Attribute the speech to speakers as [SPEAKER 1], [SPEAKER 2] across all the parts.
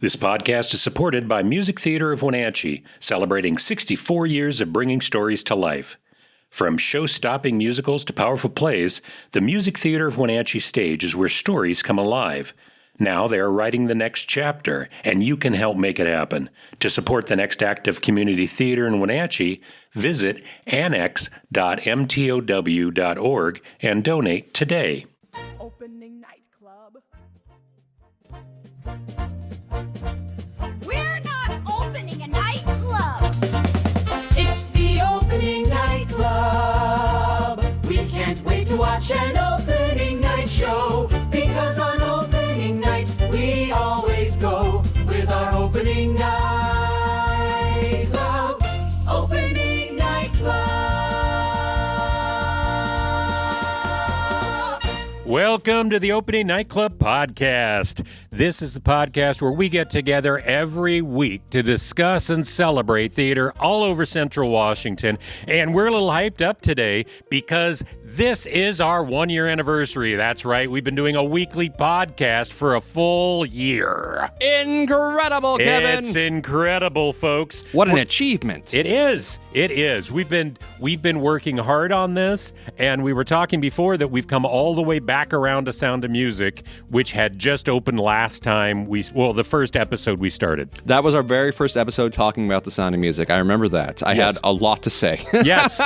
[SPEAKER 1] This podcast is supported by Music Theater of Wenatchee, celebrating 64 years of bringing stories to life. From show-stopping musicals to powerful plays, the Music Theater of Wenatchee stage is where stories come alive. Now they are writing the next chapter, and you can help make it happen. To support the next act of community theater in Wenatchee, visit annex.mtow.org and donate today.
[SPEAKER 2] Opening night club. We're not opening a nightclub.
[SPEAKER 3] It's the opening night club. We can't wait to watch an opening night show, because on opening night we always go with our opening night club. Opening night club.
[SPEAKER 1] Welcome to the Opening Nightclub Podcast. This is the podcast where we get together every week to discuss and celebrate theater all over Central Washington. And we're a little hyped up today because this is our 1-year anniversary. That's right. We've been doing a weekly podcast for a full year.
[SPEAKER 4] Incredible, Kevin.
[SPEAKER 1] It's incredible, folks.
[SPEAKER 4] What an achievement.
[SPEAKER 1] It is. It is. We've been working hard on this, and we were talking before that we've come all the way back around to Sound of Music, which had just opened last time the first episode we started.
[SPEAKER 4] That was our very first episode talking about the Sound of Music. I remember that. I had a lot to say.
[SPEAKER 1] Yes.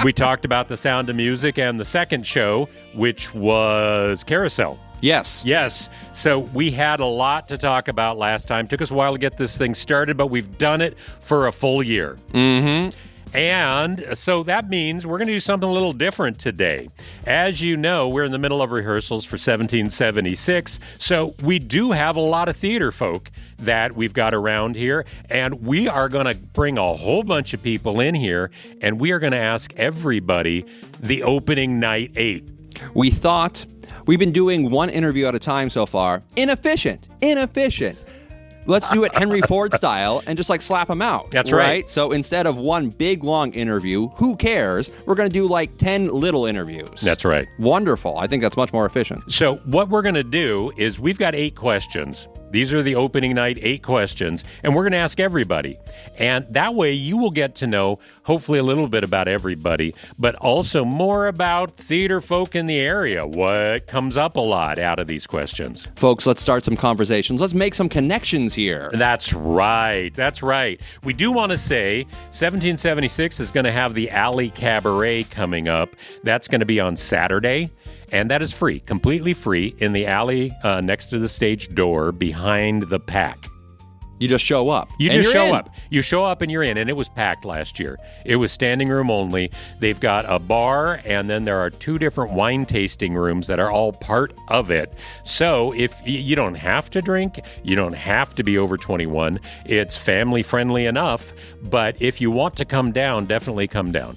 [SPEAKER 1] We talked about the Sound of Music and the second show, which was Carousel.
[SPEAKER 4] Yes.
[SPEAKER 1] Yes. So we had a lot to talk about last time. Took us a while to get this thing started, but we've done it for a full year.
[SPEAKER 4] Mm-hmm.
[SPEAKER 1] And so that means we're going to do something a little different today. As you know, we're in the middle of rehearsals for 1776, so we do have a lot of theater folk that we've got around here, and we are going to bring a whole bunch of people in here, and we are going to ask everybody the opening night 8.
[SPEAKER 4] We thought we've been doing one interview at a time so far. Inefficient. Let's do it Henry Ford style and just slap them out.
[SPEAKER 1] That's right.
[SPEAKER 4] So instead of one big long interview, who cares? We're going to do 10 little interviews.
[SPEAKER 1] That's right.
[SPEAKER 4] Wonderful. I think that's much more efficient.
[SPEAKER 1] So what we're going to do is we've got 8 questions. These are the opening night 8 questions, and we're going to ask everybody. And that way you will get to know, hopefully, a little bit about everybody, but also more about theater folk in the area. What comes up a lot out of these questions?
[SPEAKER 4] Folks, let's start some conversations. Let's make some connections here.
[SPEAKER 1] That's right. That's right. We do want to say 1776 is going to have the Alley Cabaret coming up. That's going to be on Saturday. And that is free, completely free, in the alley next to the stage door behind the pack.
[SPEAKER 4] You just show up.
[SPEAKER 1] You just show up. You show up and you're in. And it was packed last year. It was standing room only. They've got a bar, and then there are 2 different wine tasting rooms that are all part of it. So if you don't have to drink, you don't have to be over 21. It's family friendly enough. But if you want to come down, definitely come down.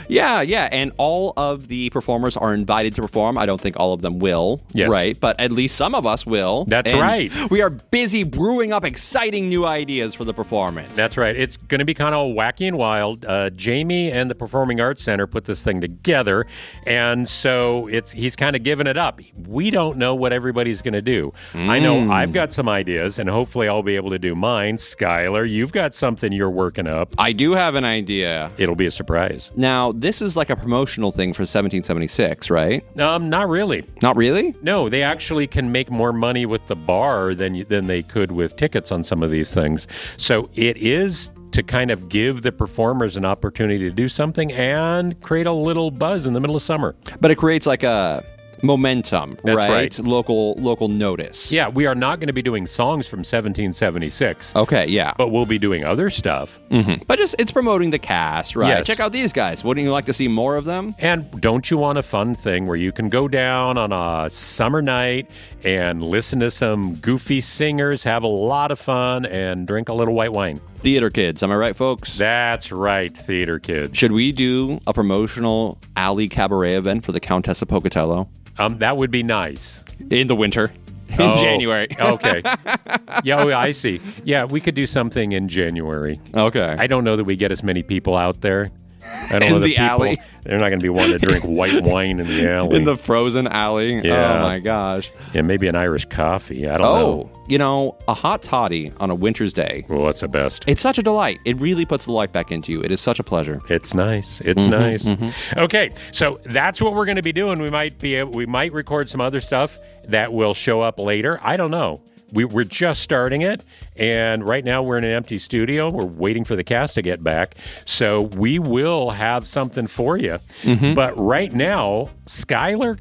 [SPEAKER 4] Yeah, and all of the performers are invited to perform. I don't think all of them will, right? But at least some of us will.
[SPEAKER 1] That's right.
[SPEAKER 4] We are busy brewing up exciting new ideas for the performance.
[SPEAKER 1] That's right. It's going to be kind of wacky and wild. Jamie and the Performing Arts Center put this thing together, and so he's kind of given it up. We don't know what everybody's going to do. I know I've got some ideas, and hopefully I'll be able to do mine. Skyler, you've got something you're working up.
[SPEAKER 4] I do have an idea.
[SPEAKER 1] It'll be a surprise.
[SPEAKER 4] Now, this is like a promotional thing for 1776, right?
[SPEAKER 1] Not really.
[SPEAKER 4] Not really?
[SPEAKER 1] No, they actually can make more money with the bar than they could with tickets on some of these things. So it is to kind of give the performers an opportunity to do something and create a little buzz in the middle of summer.
[SPEAKER 4] But it creates like a momentum,
[SPEAKER 1] That's
[SPEAKER 4] right? Local notice.
[SPEAKER 1] Yeah, we are not going to be doing songs from 1776.
[SPEAKER 4] Okay, yeah.
[SPEAKER 1] But we'll be doing other stuff.
[SPEAKER 4] Mm-hmm. But it's promoting the cast, right?
[SPEAKER 1] Yes.
[SPEAKER 4] Check out these guys. Wouldn't you like to see more of them?
[SPEAKER 1] And don't you want a fun thing where you can go down on a summer night and listen to some goofy singers, have a lot of fun, and drink a little white wine?
[SPEAKER 4] Theater kids, am I right, folks?
[SPEAKER 1] That's right, theater kids.
[SPEAKER 4] Should we do a promotional alley cabaret event for the Countess of Pocatello?
[SPEAKER 1] That would be nice.
[SPEAKER 4] In the winter. In January.
[SPEAKER 1] Okay. Yeah, I see. Yeah, we could do something in January.
[SPEAKER 4] Okay.
[SPEAKER 1] I don't know that we get as many people out there. I don't
[SPEAKER 4] In
[SPEAKER 1] know
[SPEAKER 4] the
[SPEAKER 1] people,
[SPEAKER 4] alley.
[SPEAKER 1] They're not going to be wanting to drink white wine in the alley.
[SPEAKER 4] In the frozen alley.
[SPEAKER 1] Yeah.
[SPEAKER 4] Oh, my gosh.
[SPEAKER 1] Yeah, maybe an Irish coffee. I don't know.
[SPEAKER 4] You know, a hot toddy on a winter's day.
[SPEAKER 1] Well, that's the best.
[SPEAKER 4] It's such a delight. It really puts the life back into you. It is such a pleasure.
[SPEAKER 1] It's nice. It's nice. Okay, so that's what we're going to be doing. We might record some other stuff that will show up later. I don't know. We're just starting it, and right now we're in an empty studio. We're waiting for the cast to get back, so we will have something for you. But right now, Skyler,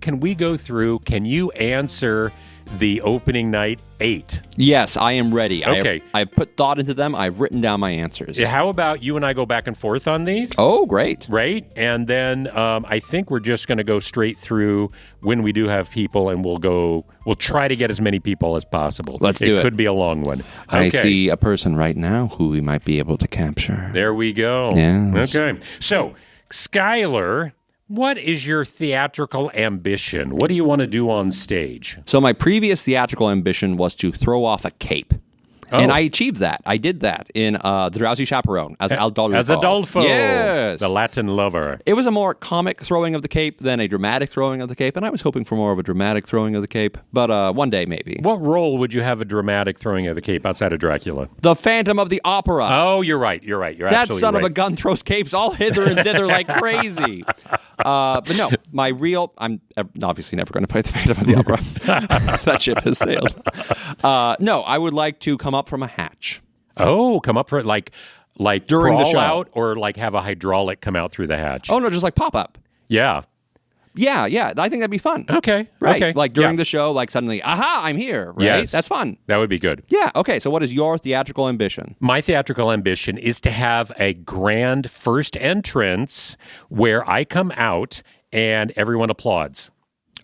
[SPEAKER 1] can you answer the opening night 8?
[SPEAKER 4] Yes, I am ready.
[SPEAKER 1] Okay.
[SPEAKER 4] I've put thought into them. I've written down my answers.
[SPEAKER 1] How about you and I go back and forth on these?
[SPEAKER 4] Oh, great.
[SPEAKER 1] Right? And then I think we're just going to go straight through when we do have people, and we'll try to get as many people as possible.
[SPEAKER 4] Let's do it.
[SPEAKER 1] It could be a long one.
[SPEAKER 4] I
[SPEAKER 1] Okay.
[SPEAKER 4] see a person right now who we might be able to capture.
[SPEAKER 1] There we go.
[SPEAKER 4] Yes.
[SPEAKER 1] Okay. So, Skyler, what is your theatrical ambition? What do you want to do on stage?
[SPEAKER 4] So my previous theatrical ambition was to throw off a cape. And I achieved that. I did that in The Drowsy Chaperone as Adolfo.
[SPEAKER 1] As Adolfo.
[SPEAKER 4] Yes.
[SPEAKER 1] The Latin lover.
[SPEAKER 4] It was a more comic throwing of the cape than a dramatic throwing of the cape, and I was hoping for more of a dramatic throwing of the cape, but one day maybe.
[SPEAKER 1] What role would you have a dramatic throwing of the cape outside of Dracula?
[SPEAKER 4] The Phantom of the Opera.
[SPEAKER 1] Oh, you're right. You're
[SPEAKER 4] that
[SPEAKER 1] absolutely
[SPEAKER 4] son
[SPEAKER 1] right.
[SPEAKER 4] of a gun throws capes all hither and thither like crazy. But no, I'm obviously never going to play the Phantom of the Opera. That ship has sailed. No, I would like to come up from a hatch.
[SPEAKER 1] Oh, come up for it like
[SPEAKER 4] During the
[SPEAKER 1] crawl
[SPEAKER 4] show.
[SPEAKER 1] out, or like have a hydraulic come out through the hatch.
[SPEAKER 4] Oh, no, just like pop up.
[SPEAKER 1] Yeah.
[SPEAKER 4] Yeah, I think that'd be fun.
[SPEAKER 1] Okay.
[SPEAKER 4] Right.
[SPEAKER 1] Okay.
[SPEAKER 4] Like during
[SPEAKER 1] Yeah.
[SPEAKER 4] the show, like suddenly, aha, I'm here. Right?
[SPEAKER 1] Yes.
[SPEAKER 4] That's fun.
[SPEAKER 1] That would be good.
[SPEAKER 4] Yeah. Okay. So, what is your theatrical ambition?
[SPEAKER 1] My theatrical ambition is to have a grand first entrance where I come out and everyone applauds.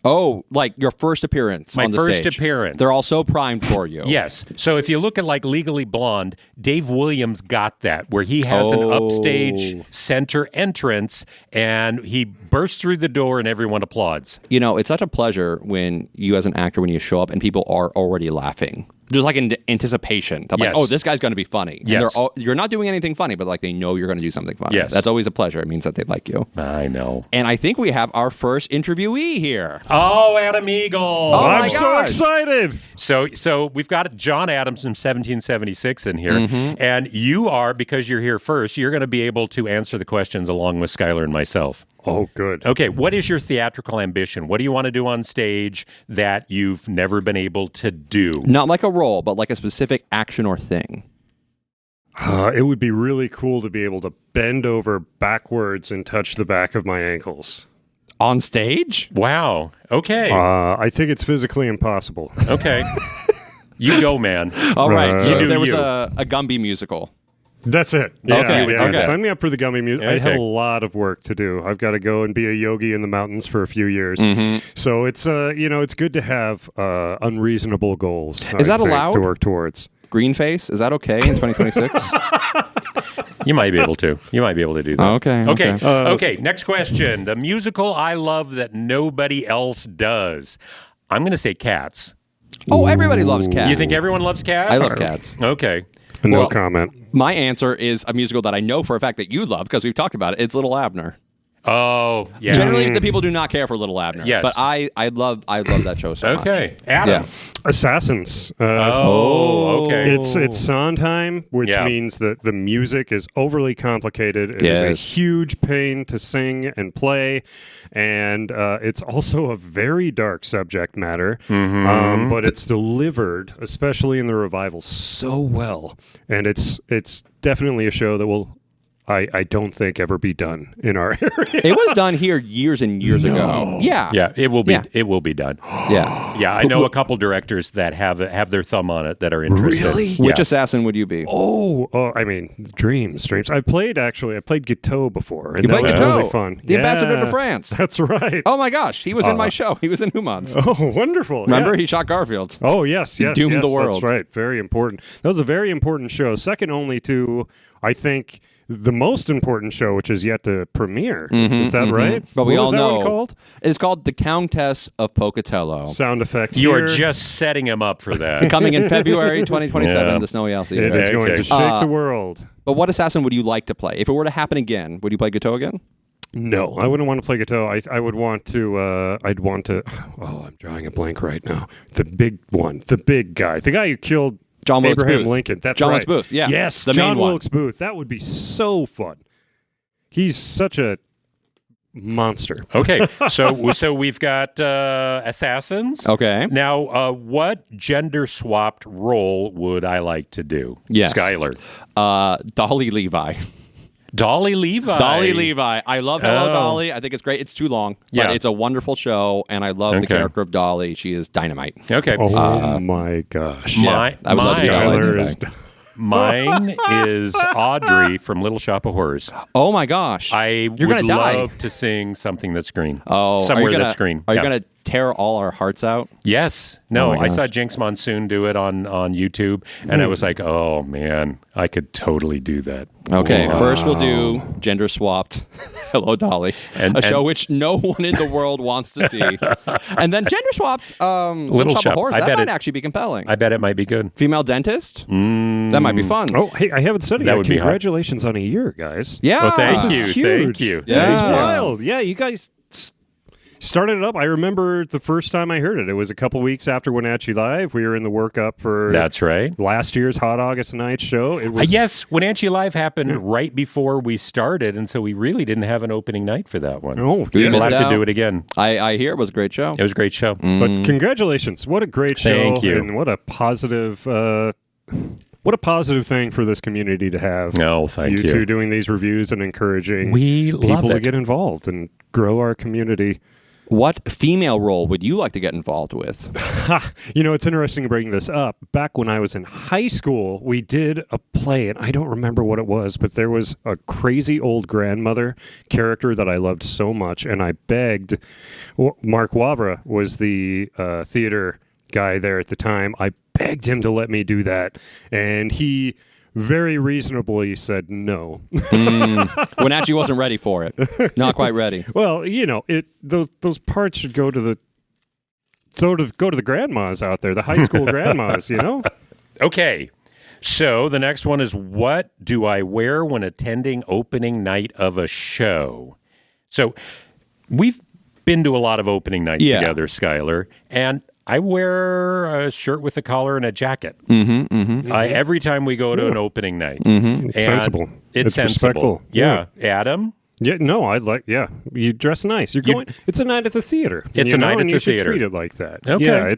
[SPEAKER 4] Oh, like your first appearance
[SPEAKER 1] My
[SPEAKER 4] on the
[SPEAKER 1] first
[SPEAKER 4] stage.
[SPEAKER 1] appearance.
[SPEAKER 4] They're all so primed for you.
[SPEAKER 1] Yes. So if you look at like Legally Blonde, Dave Williams got that, where he has an upstage center entrance and he bursts through the door and everyone applauds.
[SPEAKER 4] You know, it's such a pleasure when you, as an actor, when you show up and people are already laughing. Just like in anticipation. They're
[SPEAKER 1] Yes.
[SPEAKER 4] like, oh, this guy's going to be funny. And
[SPEAKER 1] Yes.
[SPEAKER 4] you're not doing anything funny, but like they know you're going to do something funny.
[SPEAKER 1] Yes.
[SPEAKER 4] That's always a pleasure. It means that they like you.
[SPEAKER 1] I know.
[SPEAKER 4] And I think we have our first interviewee here.
[SPEAKER 1] Oh, Adam Eagle.
[SPEAKER 4] Oh, my
[SPEAKER 5] I'm so
[SPEAKER 4] gosh.
[SPEAKER 5] excited.
[SPEAKER 1] So we've got John Adams from 1776 in here, and you are, because you're here first, you're going to be able to answer the questions along with Skyler and myself.
[SPEAKER 5] Oh, good.
[SPEAKER 1] Okay, what is your theatrical ambition? What do you want to do on stage that you've never been able to do?
[SPEAKER 4] Not like a role, but like a specific action or thing.
[SPEAKER 5] It would be really cool to be able to bend over backwards and touch the back of my ankles.
[SPEAKER 4] On stage?
[SPEAKER 1] Wow. Okay.
[SPEAKER 5] I think it's physically impossible.
[SPEAKER 1] Okay. You go, man.
[SPEAKER 4] All right. So
[SPEAKER 1] You do
[SPEAKER 4] if there was
[SPEAKER 1] you.
[SPEAKER 4] a Gumby musical.
[SPEAKER 5] That's it. Yeah,
[SPEAKER 4] Okay,
[SPEAKER 5] yeah.
[SPEAKER 4] okay.
[SPEAKER 5] Sign me up for the gummy music. I have
[SPEAKER 1] Okay.
[SPEAKER 5] a lot of work to do. I've got to go and be a yogi in the mountains for a few years. So it's it's good to have unreasonable goals.
[SPEAKER 4] Is
[SPEAKER 5] I
[SPEAKER 4] that
[SPEAKER 5] think,
[SPEAKER 4] allowed?
[SPEAKER 5] to work towards?
[SPEAKER 4] Green face? Is that okay in 2026?
[SPEAKER 1] You might be able to. You might be able to do that.
[SPEAKER 4] Okay,
[SPEAKER 1] Okay.
[SPEAKER 4] okay.
[SPEAKER 1] Okay. Next question. The musical I love that nobody else does. I'm going to say Cats.
[SPEAKER 4] Oh, everybody loves Cats.
[SPEAKER 1] You think everyone loves Cats?
[SPEAKER 4] I love Cats.
[SPEAKER 1] Okay.
[SPEAKER 5] No
[SPEAKER 4] Well,
[SPEAKER 5] comment.
[SPEAKER 4] My answer is a musical that I know for a fact that you love because we've talked about it. It's Little Abner.
[SPEAKER 1] Oh, yeah.
[SPEAKER 4] Generally, the people do not care for Little Abner.
[SPEAKER 1] Yes.
[SPEAKER 4] But I love that show so much.
[SPEAKER 1] Okay. Adam.
[SPEAKER 4] Yeah.
[SPEAKER 5] Assassins.
[SPEAKER 1] Oh, okay.
[SPEAKER 5] It's Sondheim, which
[SPEAKER 1] Yeah.
[SPEAKER 5] means that the music is overly complicated. It is a
[SPEAKER 4] Yes.
[SPEAKER 5] huge pain to sing and play, and it's also a very dark subject matter. But it's delivered, especially in the revival, so well, and it's definitely a show that will. I don't think ever be done in our area.
[SPEAKER 4] It was done here years and years ago. Yeah.
[SPEAKER 1] Yeah, it will be.
[SPEAKER 4] Yeah.
[SPEAKER 1] It will be done.
[SPEAKER 4] Yeah.
[SPEAKER 1] Yeah, I know a couple directors that have their thumb on it that are interested.
[SPEAKER 5] Really?
[SPEAKER 1] Yeah.
[SPEAKER 4] Which assassin would you be?
[SPEAKER 5] Oh, I mean, dreams. I played Guiteau before, and
[SPEAKER 4] You
[SPEAKER 5] that
[SPEAKER 4] played
[SPEAKER 5] was
[SPEAKER 4] Guiteau,
[SPEAKER 5] really fun.
[SPEAKER 4] the ambassador to France.
[SPEAKER 5] That's right.
[SPEAKER 4] Oh my gosh, he was in my show. He was in Humans.
[SPEAKER 5] Oh, wonderful!
[SPEAKER 4] Remember,
[SPEAKER 5] Yeah.
[SPEAKER 4] he shot Garfield.
[SPEAKER 5] Oh yes, yes,
[SPEAKER 4] doomed
[SPEAKER 5] yes,
[SPEAKER 4] the world.
[SPEAKER 5] That's right. Very important. That was a very important show. Second only to, I think, the most important show, which is yet to premiere. Is that right?
[SPEAKER 4] But we
[SPEAKER 5] What
[SPEAKER 4] all
[SPEAKER 5] was that
[SPEAKER 4] know
[SPEAKER 5] one called?
[SPEAKER 4] it's called The Countess of Pocatello.
[SPEAKER 5] Sound effect.
[SPEAKER 1] You
[SPEAKER 5] here.
[SPEAKER 1] are just setting him up for that.
[SPEAKER 4] Coming in February 2027,
[SPEAKER 1] Yeah.
[SPEAKER 4] the Snowy Owl
[SPEAKER 5] It
[SPEAKER 4] Theater.
[SPEAKER 5] is going to shake the world.
[SPEAKER 4] But what assassin would you like to play? If it were to happen again, would you play Cuthill again?
[SPEAKER 5] No, I wouldn't want to play guitar. I would want to. I'd want to. Oh, I'm drawing a blank right now. The big one, the big guy, the guy who killed
[SPEAKER 4] John Wilkes
[SPEAKER 5] Abraham
[SPEAKER 4] Booth.
[SPEAKER 5] Lincoln. That's
[SPEAKER 4] John
[SPEAKER 5] right.
[SPEAKER 4] Wilkes Booth, yeah.
[SPEAKER 5] Yes,
[SPEAKER 4] The
[SPEAKER 5] John
[SPEAKER 4] main one.
[SPEAKER 5] Wilkes Booth. That would be so fun. He's such a monster.
[SPEAKER 1] Okay, so we've got assassins.
[SPEAKER 4] Okay.
[SPEAKER 1] Now, what gender-swapped role would I like to do?
[SPEAKER 4] Yes.
[SPEAKER 1] Skyler.
[SPEAKER 4] Dolly Levi.
[SPEAKER 1] Dolly Levi.
[SPEAKER 4] Dolly Levi. I love Hello
[SPEAKER 1] Oh.
[SPEAKER 4] Dolly. I think it's great. It's too long,
[SPEAKER 1] Yeah.
[SPEAKER 4] but it's a wonderful show, and I love the
[SPEAKER 1] Okay.
[SPEAKER 4] character of Dolly. She is dynamite.
[SPEAKER 1] Okay.
[SPEAKER 5] Oh my gosh.
[SPEAKER 1] My-
[SPEAKER 4] I would love to be Dolly
[SPEAKER 5] Skyler
[SPEAKER 4] Levi.
[SPEAKER 5] is.
[SPEAKER 1] Mine is Audrey from Little Shop of Horrors.
[SPEAKER 4] Oh my gosh!
[SPEAKER 1] I
[SPEAKER 4] You're
[SPEAKER 1] would
[SPEAKER 4] gonna die.
[SPEAKER 1] love to sing something that's green.
[SPEAKER 4] Oh,
[SPEAKER 1] somewhere
[SPEAKER 4] are you gonna,
[SPEAKER 1] that's green.
[SPEAKER 4] Are you
[SPEAKER 1] Yeah.
[SPEAKER 4] going to tear all our hearts out?
[SPEAKER 1] Yes. No,
[SPEAKER 4] Oh my
[SPEAKER 1] I saw
[SPEAKER 4] gosh.
[SPEAKER 1] Jinx Monsoon do it on YouTube, and I was like, oh, man, I could totally do that.
[SPEAKER 4] Okay,
[SPEAKER 1] Wow.
[SPEAKER 4] first we'll do gender swapped Hello Dolly,
[SPEAKER 1] And-
[SPEAKER 4] show
[SPEAKER 1] and-
[SPEAKER 4] which no one in the world wants to see, and then gender swapped Little Shop
[SPEAKER 1] Shop.
[SPEAKER 4] of Horrors.
[SPEAKER 1] I
[SPEAKER 4] That
[SPEAKER 1] bet
[SPEAKER 4] might
[SPEAKER 1] it-
[SPEAKER 4] actually be compelling.
[SPEAKER 1] I bet it might be good.
[SPEAKER 4] Female dentist. That might be fun.
[SPEAKER 5] Oh, hey, I haven't said it
[SPEAKER 1] That
[SPEAKER 5] yet.
[SPEAKER 1] would be hot.
[SPEAKER 5] Congratulations on a year, guys.
[SPEAKER 4] Yeah.
[SPEAKER 1] Well, thank
[SPEAKER 5] This is
[SPEAKER 1] you.
[SPEAKER 5] huge.
[SPEAKER 1] Thank you.
[SPEAKER 5] This
[SPEAKER 4] Yeah.
[SPEAKER 5] is wild. Yeah, you guys started it up. I remember the first time I heard it. It was a couple weeks after Wenatchee Live. We were in the workup for
[SPEAKER 1] That's right.
[SPEAKER 5] last year's Hot August Night show. It was
[SPEAKER 1] Yes, Wenatchee Live happened right before we started, and so we really didn't have an opening night for that one.
[SPEAKER 5] Oh,
[SPEAKER 4] We
[SPEAKER 5] yeah.
[SPEAKER 1] We'll
[SPEAKER 4] missed
[SPEAKER 1] have
[SPEAKER 4] out.
[SPEAKER 1] to do it again.
[SPEAKER 4] I hear it was a great show.
[SPEAKER 1] It was a great show.
[SPEAKER 5] But congratulations! What a great show!
[SPEAKER 1] Thank you.
[SPEAKER 5] And what a positive thing for this community to have.
[SPEAKER 1] No, thank you.
[SPEAKER 5] You two doing these reviews and encouraging
[SPEAKER 1] We love
[SPEAKER 5] people to
[SPEAKER 1] it.
[SPEAKER 5] get involved and grow our community.
[SPEAKER 4] What female role would you like to get involved with?
[SPEAKER 5] You know, it's interesting to bring this up. Back when I was in high school, we did a play, and I don't remember what it was, but there was a crazy old grandmother character that I loved so much, and I begged. Mark Wavra was the theater guy there at the time. I begged him to let me do that, and he very reasonably said no.
[SPEAKER 4] Wenatchee wasn't ready for it. Not quite ready.
[SPEAKER 5] Well, you know, those parts should go to the grandmas out there, the high school grandmas, you know?
[SPEAKER 1] Okay. So the next one is, what do I wear when attending opening night of a show? So we've been to a lot of opening nights
[SPEAKER 4] Yeah.
[SPEAKER 1] together, Skyler, and I wear a shirt with a collar and a jacket. Every time we go to an opening night.
[SPEAKER 5] It's
[SPEAKER 1] And
[SPEAKER 5] sensible.
[SPEAKER 1] It's sensible.
[SPEAKER 5] respectful.
[SPEAKER 1] Yeah. Adam?
[SPEAKER 5] Yeah, no, you dress nice. You're going. It's a night at the theater.
[SPEAKER 1] It's
[SPEAKER 5] you
[SPEAKER 1] a night
[SPEAKER 5] know,
[SPEAKER 1] at
[SPEAKER 5] and
[SPEAKER 1] the
[SPEAKER 5] you should
[SPEAKER 1] theater.
[SPEAKER 5] treat it like that.
[SPEAKER 1] Okay.
[SPEAKER 5] Yeah,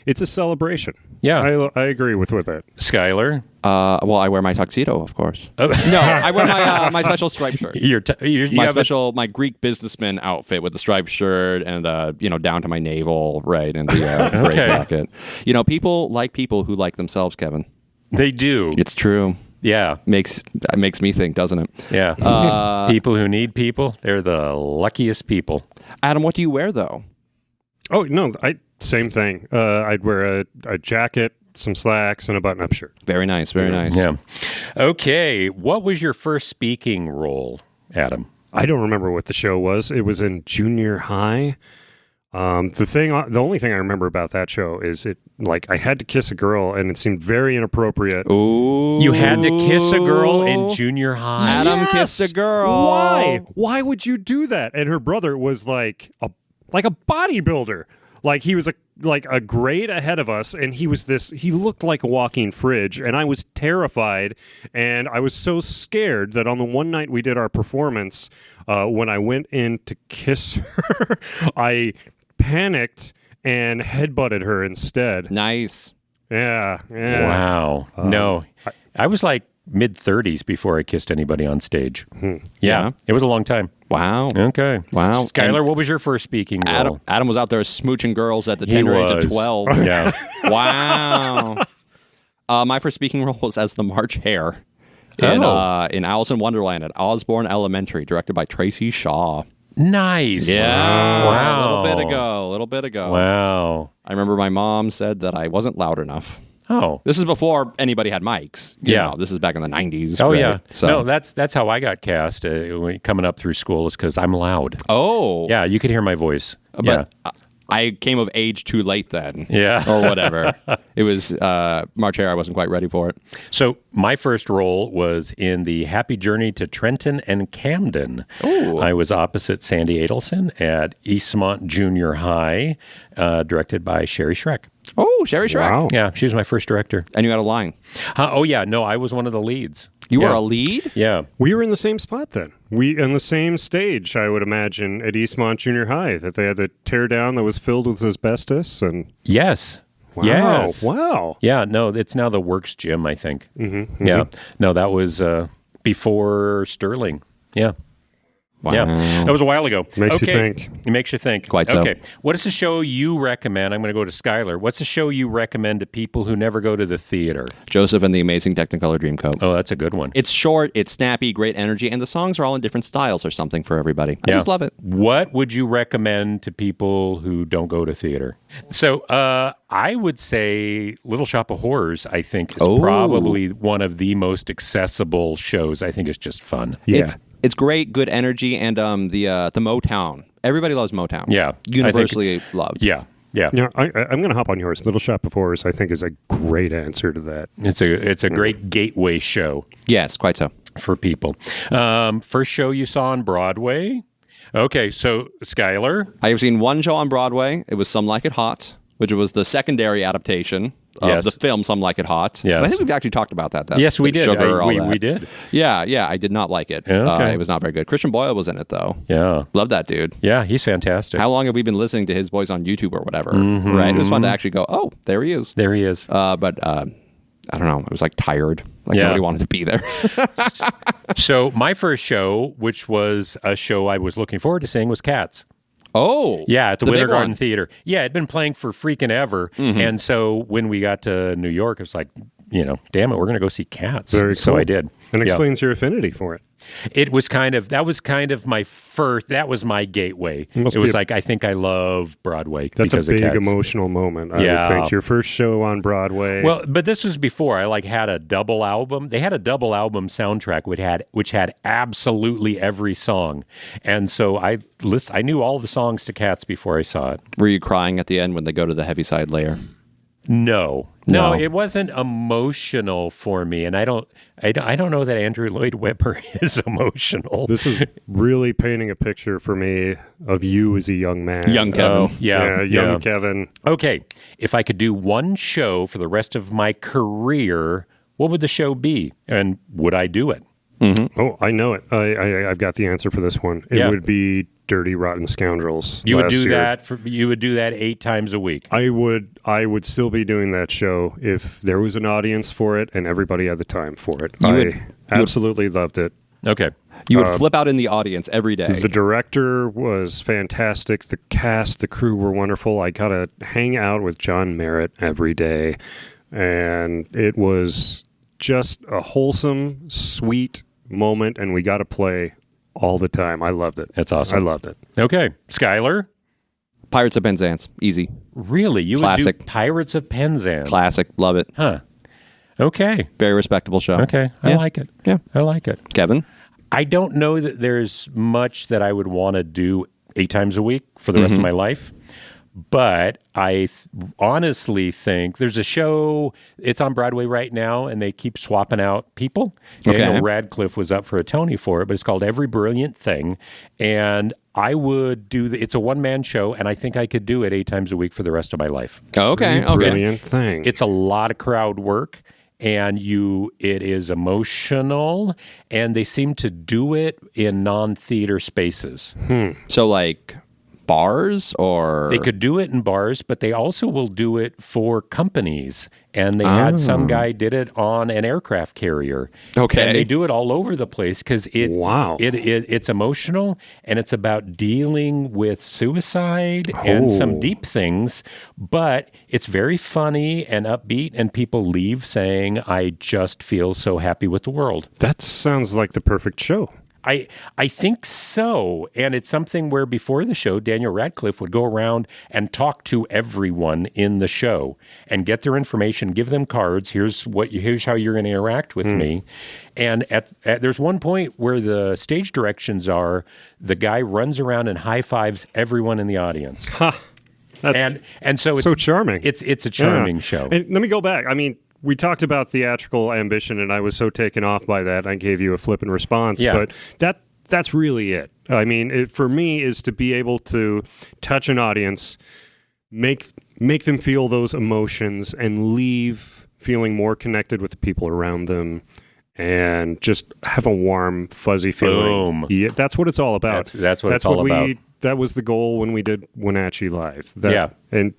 [SPEAKER 5] it's a celebration.
[SPEAKER 1] Yeah.
[SPEAKER 5] I agree with that.
[SPEAKER 1] Skyler?
[SPEAKER 4] Well, I wear my tuxedo, of course.
[SPEAKER 1] Oh.
[SPEAKER 4] No, I wear my my special striped shirt.
[SPEAKER 1] You
[SPEAKER 4] My
[SPEAKER 1] have
[SPEAKER 4] my Greek businessman outfit with the striped shirt and down to my navel, right, and the gray
[SPEAKER 1] Okay.
[SPEAKER 4] jacket. You know, people like people who like themselves, Kevin.
[SPEAKER 1] they do.
[SPEAKER 4] It's true.
[SPEAKER 1] Yeah.
[SPEAKER 4] Makes me think, doesn't it?
[SPEAKER 1] Yeah. People who need people, they're the luckiest people.
[SPEAKER 4] Adam, what do you wear though?
[SPEAKER 5] Oh no, same thing. I'd wear a jacket, some slacks, and a button-up shirt.
[SPEAKER 4] Very nice, very nice.
[SPEAKER 1] Yeah. Okay. What was your first speaking role, Adam?
[SPEAKER 5] I don't remember what the show was. It was in junior high. The only thing I remember about that show is I had to kiss a girl, and it seemed very inappropriate.
[SPEAKER 4] Ooh,
[SPEAKER 1] You had to kiss a girl in junior high.
[SPEAKER 4] Adam
[SPEAKER 5] Yes!
[SPEAKER 4] kissed a girl.
[SPEAKER 5] Why? Why would you do that? And her brother was like a bodybuilder. Like he was a grade ahead of us, and he looked like a walking fridge, and I was terrified, and I was so scared that on the one night we did our performance, when I went in to kiss her, I panicked and headbutted her instead.
[SPEAKER 4] Nice.
[SPEAKER 5] Yeah.
[SPEAKER 1] Wow. No. I was like mid-30s before I kissed anybody on stage. Yeah. It was a long time.
[SPEAKER 4] Wow.
[SPEAKER 1] Okay.
[SPEAKER 4] Wow.
[SPEAKER 1] Skyler, what was your first speaking role?
[SPEAKER 4] Adam was out there smooching girls at the
[SPEAKER 1] He
[SPEAKER 4] tender age
[SPEAKER 1] was.
[SPEAKER 4] of 12.
[SPEAKER 1] Yeah.
[SPEAKER 4] Wow. My first speaking role was as the March Hare in Alice in Wonderland at Osborne Elementary, directed by Tracy Shaw.
[SPEAKER 1] Nice.
[SPEAKER 4] Wow.
[SPEAKER 1] Wow.
[SPEAKER 4] A little bit ago.
[SPEAKER 1] Wow.
[SPEAKER 4] I remember my mom said that I wasn't loud enough.
[SPEAKER 1] Oh.
[SPEAKER 4] This is before anybody had mics. You
[SPEAKER 1] Yeah.
[SPEAKER 4] know, this is back in the 90s.
[SPEAKER 1] Oh
[SPEAKER 4] right?
[SPEAKER 1] yeah.
[SPEAKER 4] So.
[SPEAKER 1] No, that's how I got cast coming up through school is because I'm loud.
[SPEAKER 4] Oh.
[SPEAKER 1] Yeah, you could hear my voice.
[SPEAKER 4] But I came of age too late then.
[SPEAKER 1] Yeah.
[SPEAKER 4] Or whatever. It was March Hare. I wasn't quite ready for it.
[SPEAKER 1] So my first role was in the Happy Journey to Trenton and Camden.
[SPEAKER 4] Ooh.
[SPEAKER 1] I was opposite Sandy Adelson at Eastmont Junior High, directed by Sherry Schreck.
[SPEAKER 4] Oh, Sherry Schreck.
[SPEAKER 5] Wow.
[SPEAKER 1] Yeah, she was my first director.
[SPEAKER 4] And you had a line.
[SPEAKER 1] Oh yeah, no, I was one of the leads.
[SPEAKER 4] You
[SPEAKER 1] Yeah.
[SPEAKER 4] were a lead?
[SPEAKER 1] Yeah.
[SPEAKER 5] We were in the same spot then. We on the same stage, I would imagine, at Eastmont Junior High that they had to tear down that was filled with asbestos and
[SPEAKER 1] Yes.
[SPEAKER 5] wow,
[SPEAKER 1] Yes.
[SPEAKER 5] wow.
[SPEAKER 1] Yeah, no, it's now the Works Gym, I think.
[SPEAKER 5] Mm-hmm,
[SPEAKER 1] Yeah. No, that was before Sterling. Yeah.
[SPEAKER 4] Wow.
[SPEAKER 1] Yeah. That was a while ago.
[SPEAKER 5] Makes you
[SPEAKER 1] Okay.
[SPEAKER 5] think.
[SPEAKER 1] It makes you think.
[SPEAKER 4] Quite so.
[SPEAKER 1] Okay. What is the show you recommend? I'm going to go to Skyler. What's the show you recommend to people who never go to the theater?
[SPEAKER 4] Joseph and the Amazing Technicolor Dreamcoat.
[SPEAKER 1] Oh, that's a good one.
[SPEAKER 4] It's short, it's snappy, great energy, and the songs are all in different styles or something for everybody. I
[SPEAKER 1] Yeah.
[SPEAKER 4] just love it.
[SPEAKER 1] What would you recommend to people who don't go to theater? So I would say Little Shop of Horrors, I think, is
[SPEAKER 4] Oh.
[SPEAKER 1] probably one of the most accessible shows. I think it's just fun.
[SPEAKER 5] Yeah.
[SPEAKER 4] It's great, good energy, and the Motown. Everybody loves Motown.
[SPEAKER 1] Yeah.
[SPEAKER 4] Universally loved.
[SPEAKER 1] Yeah. Yeah.
[SPEAKER 5] You know, I'm going to hop on yours. Little Shop of Horrors, I think, is a great answer to that.
[SPEAKER 1] It's a great gateway show
[SPEAKER 4] Yes, quite so.
[SPEAKER 1] for people. First show you saw on Broadway? Okay, so Skyler.
[SPEAKER 4] I have seen one show on Broadway. It was Some Like It Hot, which was the secondary adaptation of
[SPEAKER 1] Yes.
[SPEAKER 4] the film Some Like It Hot.
[SPEAKER 1] Yes.
[SPEAKER 4] And I think we've actually talked about that.
[SPEAKER 1] Yes, we
[SPEAKER 4] With
[SPEAKER 1] did.
[SPEAKER 4] Sugar, all
[SPEAKER 1] we
[SPEAKER 4] that.
[SPEAKER 1] did.
[SPEAKER 4] Yeah, I did not like it.
[SPEAKER 1] Yeah, okay.
[SPEAKER 4] It was not very good. Christian Boyle was in it, though.
[SPEAKER 1] Yeah.
[SPEAKER 4] Love that dude.
[SPEAKER 1] Yeah, he's fantastic.
[SPEAKER 4] How long have we been listening to his voice on YouTube or whatever? Right? It was fun to actually go, oh, there he is.
[SPEAKER 1] There he is.
[SPEAKER 4] But I don't know. I was like tired. Like
[SPEAKER 1] Yeah.
[SPEAKER 4] nobody wanted to be there.
[SPEAKER 1] So my first show, which was a show I was looking forward to seeing, was Cats.
[SPEAKER 4] Oh.
[SPEAKER 1] Yeah, at the
[SPEAKER 4] big
[SPEAKER 1] Winter Garden
[SPEAKER 4] one.
[SPEAKER 1] Theater. Yeah, it'd been playing for freaking ever. And so when we got to New York, it was like, damn it, we're going to go see Cats.
[SPEAKER 5] Very
[SPEAKER 1] So
[SPEAKER 5] cool.
[SPEAKER 1] I did.
[SPEAKER 5] And
[SPEAKER 1] Yeah.
[SPEAKER 5] explains your affinity for it.
[SPEAKER 1] That was kind of my first, that was my gateway.
[SPEAKER 5] It must
[SPEAKER 1] It was
[SPEAKER 5] be a-
[SPEAKER 1] like, I think I love Broadway
[SPEAKER 5] That's
[SPEAKER 1] because
[SPEAKER 5] a
[SPEAKER 1] of
[SPEAKER 5] big
[SPEAKER 1] Cats.
[SPEAKER 5] emotional moment, I
[SPEAKER 1] Yeah.
[SPEAKER 5] would think. Your first show on Broadway.
[SPEAKER 1] Well, but this was before I had a double album. They had a double album soundtrack which had absolutely every song, and so I knew all the songs to Cats before I saw it.
[SPEAKER 4] Were you crying at the end when they go to the Heaviside Layer?
[SPEAKER 1] No,
[SPEAKER 4] No.
[SPEAKER 1] it wasn't emotional for me, and I don't know that Andrew Lloyd Webber is emotional.
[SPEAKER 5] this is really painting a picture for me of you as a young man.
[SPEAKER 4] Young Kevin.
[SPEAKER 1] Oh, yeah,
[SPEAKER 5] young Kevin.
[SPEAKER 1] Okay, if I could do one show for the rest of my career, what would the show be, and would I do it?
[SPEAKER 5] Oh, I know it. I've got the answer for this one. It
[SPEAKER 1] Yeah.
[SPEAKER 5] would be Dirty Rotten Scoundrels.
[SPEAKER 1] You would
[SPEAKER 5] last
[SPEAKER 1] do
[SPEAKER 5] year.
[SPEAKER 1] that. You would do that 8 times a week.
[SPEAKER 5] I would still be doing that show if there was an audience for it and everybody had the time for it. I absolutely loved it.
[SPEAKER 1] Okay.
[SPEAKER 4] You would flip out in the audience every day.
[SPEAKER 5] The director was fantastic. The cast, the crew were wonderful. I got to hang out with John Merritt every day. And it was just a wholesome, sweet moment. And we got to play all the time. I loved it.
[SPEAKER 1] That's awesome.
[SPEAKER 5] I loved it.
[SPEAKER 1] Okay. Skyler?
[SPEAKER 4] Pirates of Penzance. Easy.
[SPEAKER 1] Really? You would
[SPEAKER 4] Classic.
[SPEAKER 1] do Pirates of Penzance?
[SPEAKER 4] Classic. Love it.
[SPEAKER 1] Huh. Okay.
[SPEAKER 4] Very respectable show.
[SPEAKER 1] Okay. I
[SPEAKER 4] Yeah.
[SPEAKER 1] like it.
[SPEAKER 4] Yeah.
[SPEAKER 1] I like it.
[SPEAKER 4] Kevin?
[SPEAKER 1] I don't know that there's much that I would want to do 8 times a week for the rest of my life. But I honestly think there's a show, it's on Broadway right now, and they keep swapping out people. Daniel Radcliffe was up for a Tony for it, but it's called Every Brilliant Thing. And I would do, it's a one-man show, and I think I could do it 8 times a week for the rest of my life.
[SPEAKER 4] Okay. Okay.
[SPEAKER 5] Brilliant thing.
[SPEAKER 1] It's a lot of crowd work, and it is emotional, and they seem to do it in non-theater spaces.
[SPEAKER 4] So like bars or
[SPEAKER 1] They could do it in bars, but they also will do it for companies. And they had some guy did it on an aircraft carrier.
[SPEAKER 4] Okay.
[SPEAKER 1] And they do it all over the place because
[SPEAKER 5] Wow.
[SPEAKER 1] it's emotional, and it's about dealing with suicide and some deep things, but it's very funny and upbeat, and people leave saying, I just feel so happy with the world.
[SPEAKER 5] That sounds like the perfect show.
[SPEAKER 1] I think so. And it's something where before the show, Daniel Radcliffe would go around and talk to everyone in the show and get their information, give them cards. Here's how you're going to interact with me. And there's one point where the stage directions are the guy runs around and high fives everyone in the audience. And so it's
[SPEAKER 5] so charming.
[SPEAKER 1] It's a charming show.
[SPEAKER 5] And let me go back. I mean, we talked about theatrical ambition, and I was so taken off by that, I gave you a flippant response.
[SPEAKER 1] Yeah.
[SPEAKER 5] But that's really it. I mean, it for me is to be able to touch an audience, make them feel those emotions, and leave feeling more connected with the people around them, and just have a warm, fuzzy feeling.
[SPEAKER 1] Boom.
[SPEAKER 5] Yeah, that's what it's all about.
[SPEAKER 1] That's what it's all about.
[SPEAKER 5] That was the goal when we did Wenatchee Live.
[SPEAKER 1] Yeah.
[SPEAKER 5] And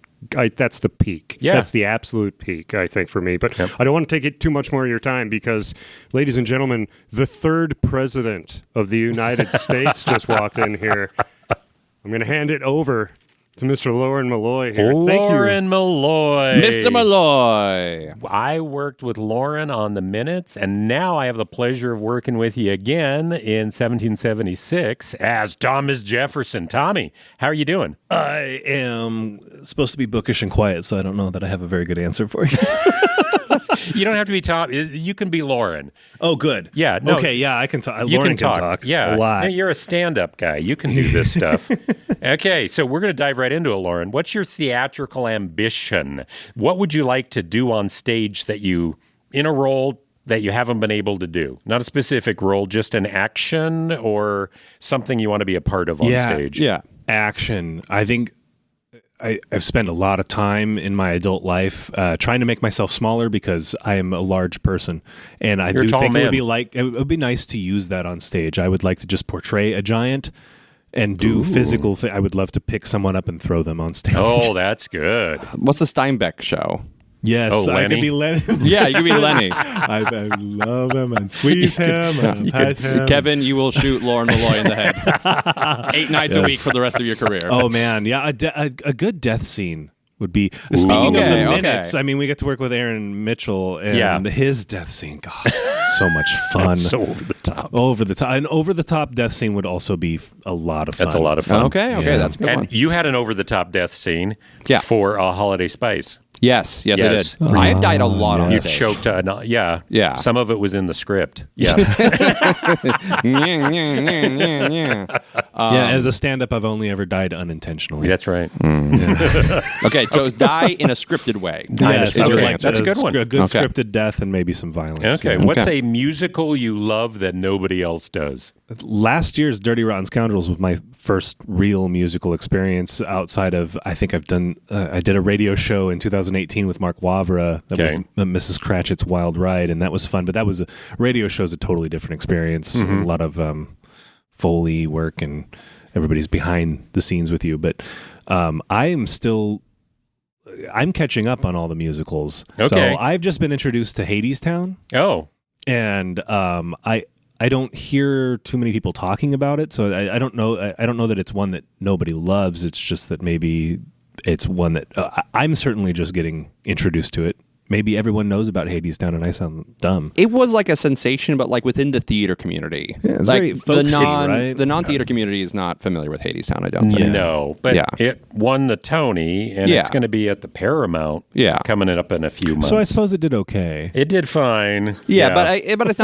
[SPEAKER 5] that's the peak.
[SPEAKER 1] Yeah.
[SPEAKER 5] That's the absolute peak, I think, for me. But I don't want to take it too much more of your time because, ladies and gentlemen, the third president of the United States just walked in here. I'm going to hand it over to Mr. Lauren Malloy here. Thank you.
[SPEAKER 1] Lauren Malloy.
[SPEAKER 4] Mr. Malloy.
[SPEAKER 1] I worked with Lauren on the minutes, and now I have the pleasure of working with you again in 1776 as Thomas Jefferson. Tommy, how are you doing?
[SPEAKER 6] I am supposed to be bookish and quiet, so I don't know that I have a very good answer for you.
[SPEAKER 1] You don't have to be Tom. You can be Lauren.
[SPEAKER 6] Oh, good.
[SPEAKER 1] Yeah. No,
[SPEAKER 6] okay, yeah, I can talk.
[SPEAKER 1] You
[SPEAKER 6] Lauren
[SPEAKER 1] can talk. Yeah.
[SPEAKER 6] a lot.
[SPEAKER 1] No, you're a stand-up guy. You can do this stuff. Okay, so we're going to dive right into it, Lauren. What's your theatrical ambition? What would you like to do on stage in a role that you haven't been able to do? Not a specific role, just an action or something you want to be a part of on stage.
[SPEAKER 6] Yeah, action. I think I've spent a lot of time in my adult life trying to make myself smaller because I am a large person, and I
[SPEAKER 1] You're a
[SPEAKER 6] do
[SPEAKER 1] tall
[SPEAKER 6] think
[SPEAKER 1] man.
[SPEAKER 6] it would be nice to use that on stage. I would like to just portray a giant and do physical things. I would love to pick someone up and throw them on stage.
[SPEAKER 1] Oh, that's good.
[SPEAKER 4] What's the Steinbeck show?
[SPEAKER 6] Yes,
[SPEAKER 1] Oh,
[SPEAKER 6] I
[SPEAKER 1] Lenny?
[SPEAKER 6] could be Lenny.
[SPEAKER 4] Yeah, you can be Lenny.
[SPEAKER 6] I love him and squeeze him and pet him.
[SPEAKER 4] Kevin, you will shoot Lauren Malloy in the head 8 nights a week for the rest of your career.
[SPEAKER 6] Oh man, yeah, a good death scene would be. Speaking of the minutes, I mean, we get to work with Aaron Mitchell and his death scene. God, so much fun.
[SPEAKER 1] So over the top.
[SPEAKER 6] An over the top death scene would also be a lot of fun.
[SPEAKER 1] That's a lot of fun.
[SPEAKER 4] Okay, that's a good
[SPEAKER 1] And
[SPEAKER 4] one.
[SPEAKER 1] you had an over-the-top death scene for Holiday Spice.
[SPEAKER 4] Yes, I
[SPEAKER 1] Yes.
[SPEAKER 4] did. I have died a lot on
[SPEAKER 1] You
[SPEAKER 4] stage.
[SPEAKER 1] choked. Yeah. Some of it was in the script. Yeah.
[SPEAKER 6] As a stand-up, I've only ever died unintentionally.
[SPEAKER 1] That's right.
[SPEAKER 4] Okay, so die in a scripted way.
[SPEAKER 6] Yes,
[SPEAKER 4] Is your
[SPEAKER 6] okay.
[SPEAKER 4] answer.
[SPEAKER 1] That's a good one.
[SPEAKER 6] A good
[SPEAKER 4] Okay.
[SPEAKER 6] scripted death and maybe some violence.
[SPEAKER 1] Okay.
[SPEAKER 6] yeah.
[SPEAKER 1] What's a musical you love that nobody else does?
[SPEAKER 6] Last year's Dirty Rotten Scoundrels was my first real musical experience outside of, I think I did a radio show in 2018 with Mark Wavra that was Mrs. Cratchit's Wild Ride, and that was fun, but radio show's a totally different experience. A lot of Foley work and everybody's behind the scenes with you, but I'm catching up on all the musicals.
[SPEAKER 1] Okay.
[SPEAKER 6] So I've just been introduced to Hadestown.
[SPEAKER 1] Oh.
[SPEAKER 6] And I don't hear too many people talking about it, so I don't know. I don't know that it's one that nobody loves. It's just that maybe it's one that I'm certainly just getting introduced to it. Maybe everyone knows about Hadestown, and I sound dumb.
[SPEAKER 4] It was like a sensation, but like within the theater community.
[SPEAKER 6] Yeah, it's
[SPEAKER 4] like
[SPEAKER 6] very folksy, right?
[SPEAKER 4] The non-theater community is not familiar with Hadestown, I don't think.
[SPEAKER 6] Yeah.
[SPEAKER 1] No, but it won the Tony, and it's going to be at the Paramount coming up in a few months.
[SPEAKER 6] So I suppose it did okay.
[SPEAKER 1] It did fine.
[SPEAKER 4] Yeah, but it's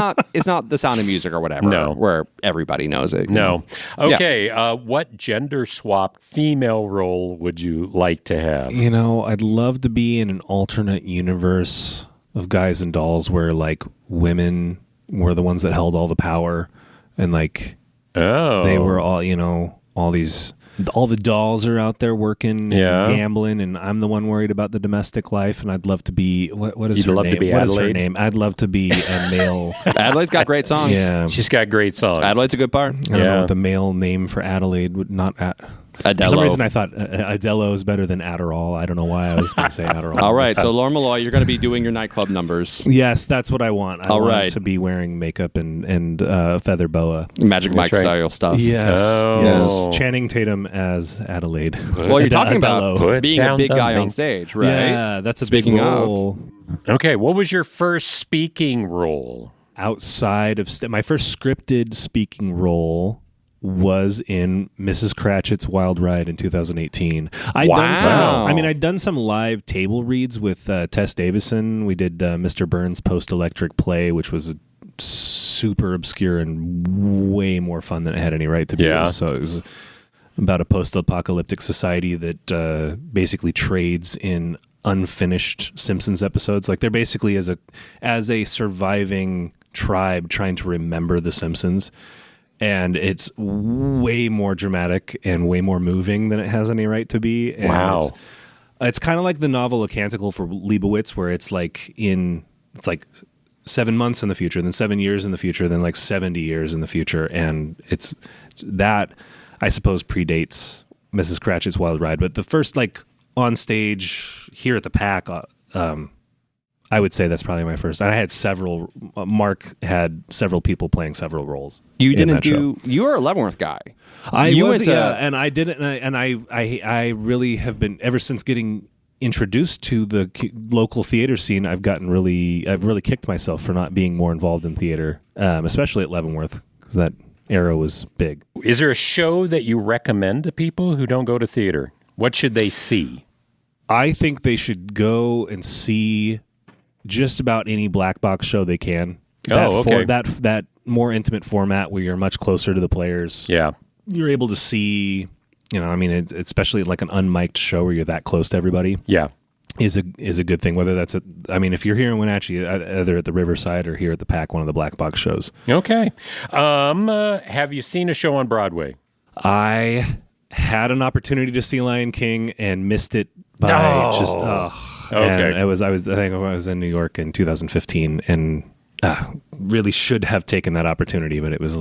[SPEAKER 4] not The Sound of Music or whatever.
[SPEAKER 1] No.
[SPEAKER 4] Where everybody knows it.
[SPEAKER 1] No. Okay, what gender-swapped female role would you like to have?
[SPEAKER 6] You know, I'd love to be in an alternate universe of Guys and Dolls where like women were the ones that held all the power, and like they were all, all the dolls are out there working and gambling, and I'm the one worried about the domestic life, and I'd love to be what is
[SPEAKER 1] You'd
[SPEAKER 6] her
[SPEAKER 1] love
[SPEAKER 6] name?
[SPEAKER 1] to be
[SPEAKER 6] What is her
[SPEAKER 1] Adelaide?
[SPEAKER 6] name? I'd love to be a male.
[SPEAKER 4] Adelaide's got great songs.
[SPEAKER 6] Yeah.
[SPEAKER 1] She's got great songs.
[SPEAKER 4] Adelaide's a good part.
[SPEAKER 6] I don't know what the male name for Adelaide would not. For some
[SPEAKER 4] Adello.
[SPEAKER 6] reason, I thought Adello is better than Adderall. I don't know why I was going to say Adderall.
[SPEAKER 4] All right, so Lauren Malloy, you're going to be doing your nightclub numbers.
[SPEAKER 6] Yes, that's what I want. I
[SPEAKER 4] All
[SPEAKER 6] want
[SPEAKER 4] right.
[SPEAKER 6] to be wearing makeup and feather boa.
[SPEAKER 4] Magic Mike
[SPEAKER 1] right.
[SPEAKER 4] style stuff.
[SPEAKER 6] Yes,
[SPEAKER 1] Oh.
[SPEAKER 6] yes. Channing Tatum as Adelaide.
[SPEAKER 4] Well, you're talking
[SPEAKER 6] Adello.
[SPEAKER 4] about
[SPEAKER 1] Put
[SPEAKER 4] being a
[SPEAKER 1] down
[SPEAKER 4] big
[SPEAKER 1] the
[SPEAKER 4] guy on
[SPEAKER 1] main-
[SPEAKER 4] stage, right?
[SPEAKER 6] Yeah, that's a
[SPEAKER 4] Speaking
[SPEAKER 6] big
[SPEAKER 4] of-
[SPEAKER 6] role.
[SPEAKER 1] Okay, what was your first speaking role?
[SPEAKER 6] outside of my first scripted speaking role was in Mrs. Cratchit's Wild Ride in 2018. I'd done some live table reads with Tess Davison. We did Mr. Burns' post-electric play, which was super obscure and way more fun than it had any right to be.
[SPEAKER 1] Yeah.
[SPEAKER 6] So it was about a post-apocalyptic society that basically trades in unfinished Simpsons episodes. Like they're basically as a surviving tribe trying to remember the Simpsons. And it's way more dramatic and way more moving than it has any right to be. And
[SPEAKER 1] Wow.
[SPEAKER 6] It's kind of like the novel A Canticle for Leibowitz, where it's like 7 months in the future, then 7 years in the future, then like 70 years in the future. And it's that, I suppose, predates Mrs. Cratchit's Wild Ride. But the first, like, on stage here at the PAC, I would say that's probably my first. I had several. Mark had several people playing several roles.
[SPEAKER 4] You
[SPEAKER 6] in
[SPEAKER 4] didn't
[SPEAKER 6] that show.
[SPEAKER 4] You were a Leavenworth guy.
[SPEAKER 6] I
[SPEAKER 4] You
[SPEAKER 6] was,
[SPEAKER 4] went to-
[SPEAKER 6] and I didn't, and I really have been ever since getting introduced to the local theater scene. I've really kicked myself for not being more involved in theater, especially at Leavenworth, because that era was big.
[SPEAKER 1] Is there a show that you recommend to people who don't go to theater? What should they see?
[SPEAKER 6] I think they should go and see just about any black box show they can.
[SPEAKER 1] Okay.
[SPEAKER 6] That more intimate format where you're much closer to the players.
[SPEAKER 1] Yeah.
[SPEAKER 6] You're able to see, especially like an unmiked show where you're that close to everybody.
[SPEAKER 1] Yeah.
[SPEAKER 6] Is a good thing. Whether that's if you're here in Wenatchee, either at the Riverside or here at the PAC, one of the black box shows.
[SPEAKER 1] Okay. Have you seen a show on Broadway?
[SPEAKER 6] I had an opportunity to see Lion King and missed it by
[SPEAKER 1] Okay.
[SPEAKER 6] And I think I was in New York in 2015 and really should have taken that opportunity, but it was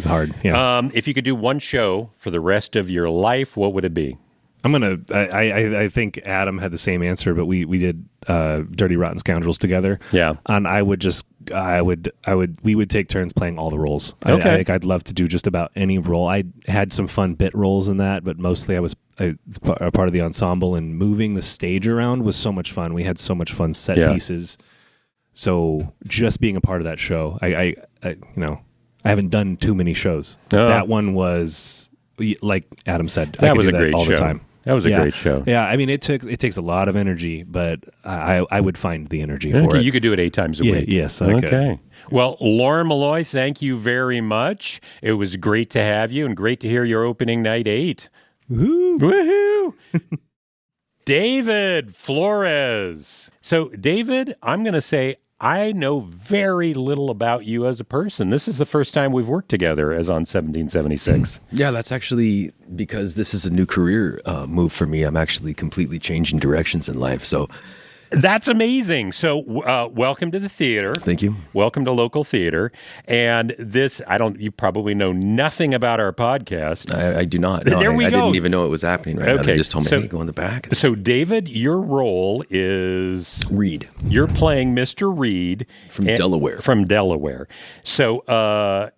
[SPEAKER 6] hard. Yeah.
[SPEAKER 1] If you could do one show for the rest of your life, what would it be?
[SPEAKER 6] I think Adam had the same answer, but we did Dirty Rotten Scoundrels together.
[SPEAKER 1] Yeah.
[SPEAKER 6] And we would take turns playing all the roles.
[SPEAKER 1] Okay.
[SPEAKER 6] I think I'd love to do just about any role. I had some fun bit roles in that, but mostly I was a part of the ensemble, and moving the stage around was so much fun. We had so much fun set pieces. So just being a part of that show, I haven't done too many shows. That one was, like Adam said,
[SPEAKER 1] That was a great
[SPEAKER 6] all
[SPEAKER 1] show.
[SPEAKER 6] the time.
[SPEAKER 1] That was a great show.
[SPEAKER 6] Yeah, I mean, it takes a lot of energy, but I would find the energy for it.
[SPEAKER 1] You could do it 8 times a week.
[SPEAKER 6] Yes, I could.
[SPEAKER 1] Okay. Well, Lauren Malloy, thank you very much. It was great to have you and great to hear your opening night 8.
[SPEAKER 6] Woo-hoo.
[SPEAKER 1] Woohoo! David Flores. So, David, I'm going to say I know very little about you as a person. This is the first time we've worked together as on 1776.
[SPEAKER 7] Yeah, that's actually because this is a new career move for me. I'm actually completely changing directions in life. So
[SPEAKER 1] That's amazing. So, welcome to the theater.
[SPEAKER 7] thank you.
[SPEAKER 1] Welcome to local theater. And this, you probably know nothing about our podcast.
[SPEAKER 7] I do not. No,
[SPEAKER 1] There we
[SPEAKER 7] I
[SPEAKER 1] go.
[SPEAKER 7] didn't even know it was happening right now.
[SPEAKER 1] Okay,
[SPEAKER 7] They just told me,
[SPEAKER 1] so-
[SPEAKER 7] hey, go in the back.
[SPEAKER 1] So, David, your role is
[SPEAKER 7] Reed.
[SPEAKER 1] you're playing Mr. Reed
[SPEAKER 7] From Delaware.
[SPEAKER 1] From Delaware. So,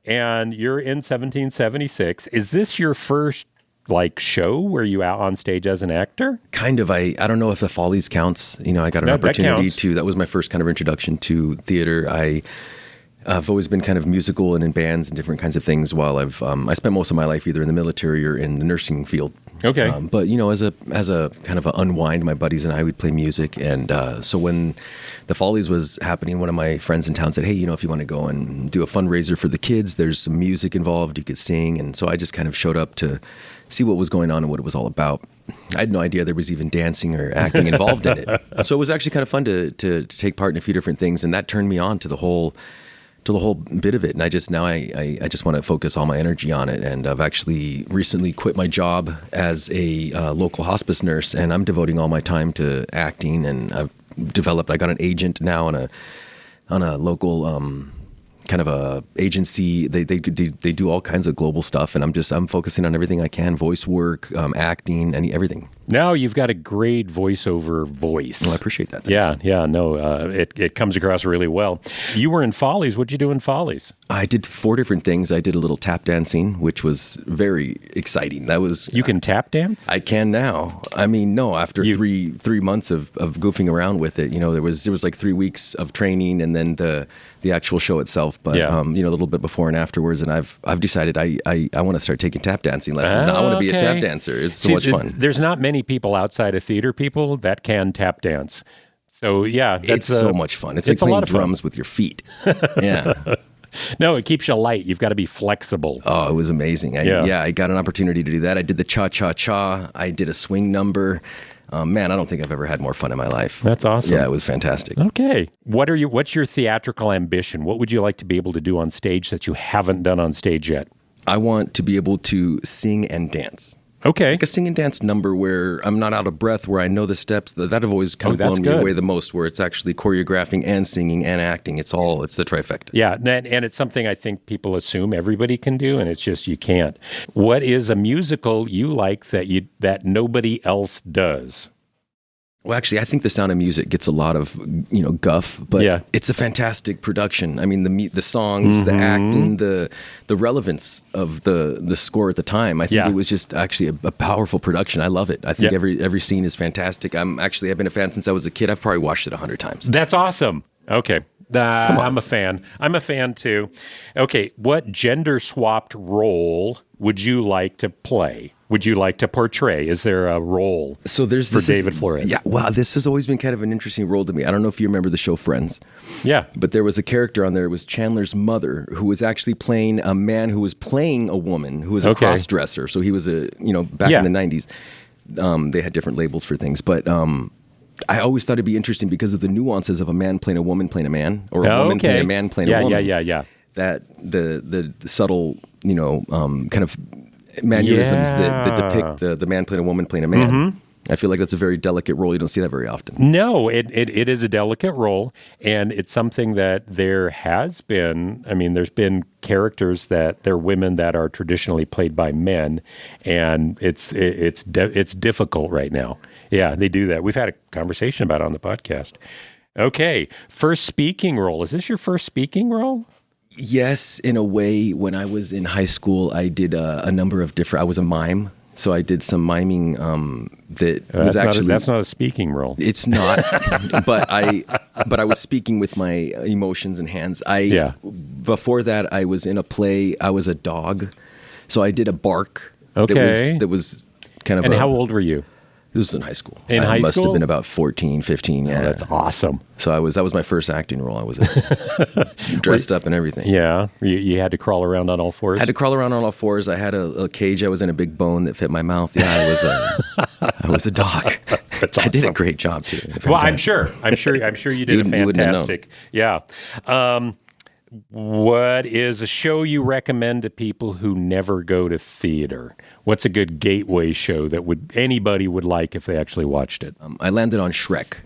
[SPEAKER 1] and you're in 1776. Is this your first show where you out on stage as an actor?
[SPEAKER 7] Kind of. I don't know if the Follies counts. I got an
[SPEAKER 1] No, that
[SPEAKER 7] opportunity
[SPEAKER 1] counts.
[SPEAKER 7] to. That was my first kind of introduction to theater. I've always been kind of musical and in bands and different kinds of things. While I spent most of my life either in the military or in the nursing field.
[SPEAKER 1] Okay.
[SPEAKER 7] But as a kind of an unwind, my buddies and I would play music, and so when the Follies was happening, one of my friends in town said, "Hey, if you want to go and do a fundraiser for the kids, there's some music involved. You could sing." And so I just kind of showed up to see what was going on and what it was all about. I had no idea there was even dancing or acting involved in it. So it was actually kind of fun to take part in a few different things, and that turned me on to the whole bit of it. And I just want to focus all my energy on it. And I've actually recently quit my job as a local hospice nurse, and I'm devoting all my time to acting. And I got an agent now on a local kind of a agency. They do all kinds of global stuff, and I'm focusing on everything I can: voice work, acting, everything.
[SPEAKER 1] No, you've got a great voiceover voice.
[SPEAKER 7] Well, I appreciate that. Thanks.
[SPEAKER 1] Yeah. No, it comes across really well. You were in Follies. What'd you do in Follies?
[SPEAKER 7] I did 4 different things. I did a little tap dancing, which was very exciting. That was
[SPEAKER 1] You can tap dance?
[SPEAKER 7] I can now. I mean, no, after three months of goofing around with it, there was like 3 weeks of training and then the actual show itself. But a little bit before and afterwards, and I've decided I want to start taking tap dancing lessons now. I want to be a tap dancer. It's so much fun.
[SPEAKER 1] There's not many people outside of theater people that can tap dance. So
[SPEAKER 7] it's so much fun. It's like playing drums with your feet. Yeah.
[SPEAKER 1] No, it keeps you light. You've got to be flexible.
[SPEAKER 7] Oh, it was amazing. I got an opportunity to do that. I did the cha-cha-cha. I did a swing number. Man, I don't think I've ever had more fun in my life.
[SPEAKER 1] That's awesome.
[SPEAKER 7] Yeah, it was fantastic.
[SPEAKER 1] Okay. What's your theatrical ambition? What would you like to be able to do on stage that you haven't done on stage yet?
[SPEAKER 7] I want to be able to sing and dance.
[SPEAKER 1] Okay.
[SPEAKER 7] Like a sing and dance number where I'm not out of breath, where I know the steps. That have always kind of blown me away the most, where it's actually choreographing and singing and acting. It's the trifecta.
[SPEAKER 1] Yeah, and it's something I think people assume everybody can do, and it's just you can't. What is a musical you like that nobody else does?
[SPEAKER 7] Well, actually, I think The Sound of Music gets a lot of, guff, but it's a fantastic production. I mean, the songs, the acting, the relevance of the score at the time. I think it was just actually a powerful production. I love it. I think every scene is fantastic. I've been a fan since I was a kid. I've probably watched it 100 times.
[SPEAKER 1] That's awesome. Okay. I'm a fan. I'm a fan too. Okay. What gender swapped role would you like to play? Would you like to portray? Is there a role for David Flores?
[SPEAKER 7] Yeah, wow, this has always been kind of an interesting role to me. I don't know if you remember the show Friends.
[SPEAKER 1] Yeah.
[SPEAKER 7] But there was a character on there, it was Chandler's mother, who was actually playing a man who was playing a woman who was a cross-dresser. So he was back in the 90s. They had different labels for things. But I always thought it'd be interesting because of the nuances of a man playing a woman playing a man, or a woman playing a man playing a woman.
[SPEAKER 1] Yeah.
[SPEAKER 7] That the subtle, kind of mannerisms that depict the man playing a woman playing a man. Mm-hmm. I feel like that's a very delicate role. You don't see that very often.
[SPEAKER 1] No, it is a delicate role, and it's something that there has been. I mean, there's been characters that they're women that are traditionally played by men, and it's difficult right now. Yeah, they do that. We've had a conversation about it on the podcast. Okay, first speaking role. Is this your first speaking role?
[SPEAKER 7] Yes, in a way. When I was in high school, I did a number of different. I was a mime, so I did some miming. That's not a speaking role. It's not, but I was speaking with my emotions and hands. Before that, I was in a play. I was a dog, so I did a bark.
[SPEAKER 1] Okay,
[SPEAKER 7] that was kind of.
[SPEAKER 1] And how old were you?
[SPEAKER 7] This was in high school.
[SPEAKER 1] I must
[SPEAKER 7] have been about 14, 15, yeah.
[SPEAKER 1] Oh, that's awesome.
[SPEAKER 7] So that was my first acting role. I was dressed up and everything.
[SPEAKER 1] Yeah. You had to crawl around on all fours?
[SPEAKER 7] I had to crawl around on all fours. I had a cage. I was in a big bone that fit my mouth. Yeah, I was a dog.
[SPEAKER 1] That's awesome.
[SPEAKER 7] I did a great job, too.
[SPEAKER 1] Well, I'm sure you did a fantastic. Yeah. What is a show you recommend to people who never go to theater? What's a good gateway show that anybody would like if they actually watched it?
[SPEAKER 7] I landed on Shrek.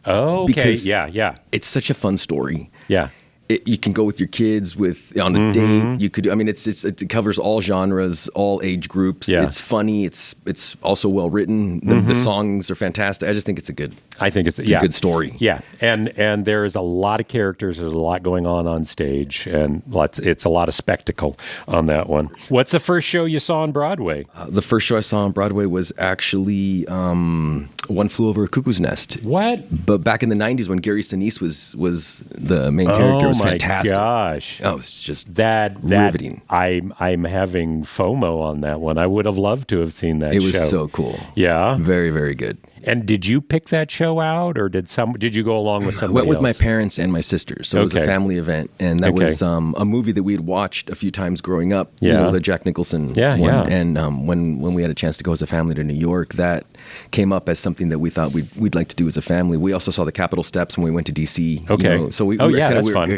[SPEAKER 1] Oh, okay.
[SPEAKER 7] Because
[SPEAKER 1] yeah.
[SPEAKER 7] It's such a fun story.
[SPEAKER 1] Yeah.
[SPEAKER 7] You can go with your kids on a date. You could. I mean, it covers all genres, all age groups.
[SPEAKER 1] Yeah.
[SPEAKER 7] It's funny. It's also well written. The songs are fantastic. I just think it's a good.
[SPEAKER 1] I think it's a good story. Yeah, and there is a lot of characters. There's a lot going on stage, and it's a lot of spectacle on that one. What's the first show you saw on Broadway?
[SPEAKER 7] The first show I saw on Broadway was actually One Flew Over a Cuckoo's Nest.
[SPEAKER 1] What?
[SPEAKER 7] But back in the 90s when Gary Sinise was the main character, it was fantastic.
[SPEAKER 1] Oh my gosh!
[SPEAKER 7] Oh, it's just
[SPEAKER 1] riveting. I'm having FOMO on that one. I would have loved to have seen that show.
[SPEAKER 7] It was so cool.
[SPEAKER 1] Yeah.
[SPEAKER 7] Very, very good.
[SPEAKER 1] And did you pick that show out, or did you go along with somebody
[SPEAKER 7] I went with
[SPEAKER 1] else?
[SPEAKER 7] my parents and my sisters, so it was a family event, and that was a movie that we had watched a few times growing up.
[SPEAKER 1] Yeah.
[SPEAKER 7] The Jack Nicholson one.
[SPEAKER 1] Yeah.
[SPEAKER 7] And when we had a chance to go as a family to New York, that came up as something that we thought we'd like to do as a family. We also saw the Capitol Steps when we went to DC.
[SPEAKER 1] Okay.
[SPEAKER 7] So we were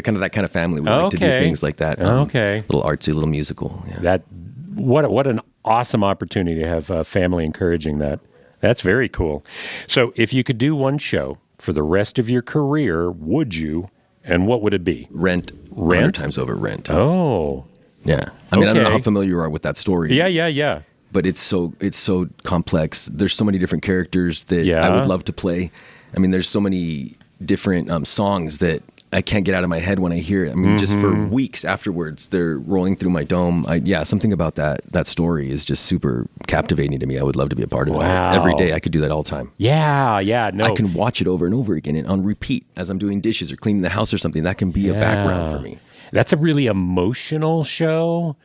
[SPEAKER 7] kind of that kind of family. We like to do things like that. Little artsy, little musical. Yeah.
[SPEAKER 1] What an awesome opportunity to have family encouraging that. That's very cool. So if you could do one show for the rest of your career, would you? And what would it be?
[SPEAKER 7] Rent? 100 times over. Rent.
[SPEAKER 1] Oh.
[SPEAKER 7] Yeah. I mean, I don't know how familiar you are with that story.
[SPEAKER 1] Yeah.
[SPEAKER 7] but it's so complex. There's so many different characters that
[SPEAKER 1] Yeah.
[SPEAKER 7] I would love to play. I mean, there's so many different songs that I can't get out of my head when I hear it. I mean, just for weeks afterwards, they're rolling through my dome. Something about that story is just super captivating to me. I would love to be a part of
[SPEAKER 1] Wow.
[SPEAKER 7] it. Every day, I could do that all the time.
[SPEAKER 1] Yeah, no.
[SPEAKER 7] I can watch it over and over again and on repeat as I'm doing dishes or cleaning the house or something. That can be a background for me.
[SPEAKER 1] That's a really emotional show.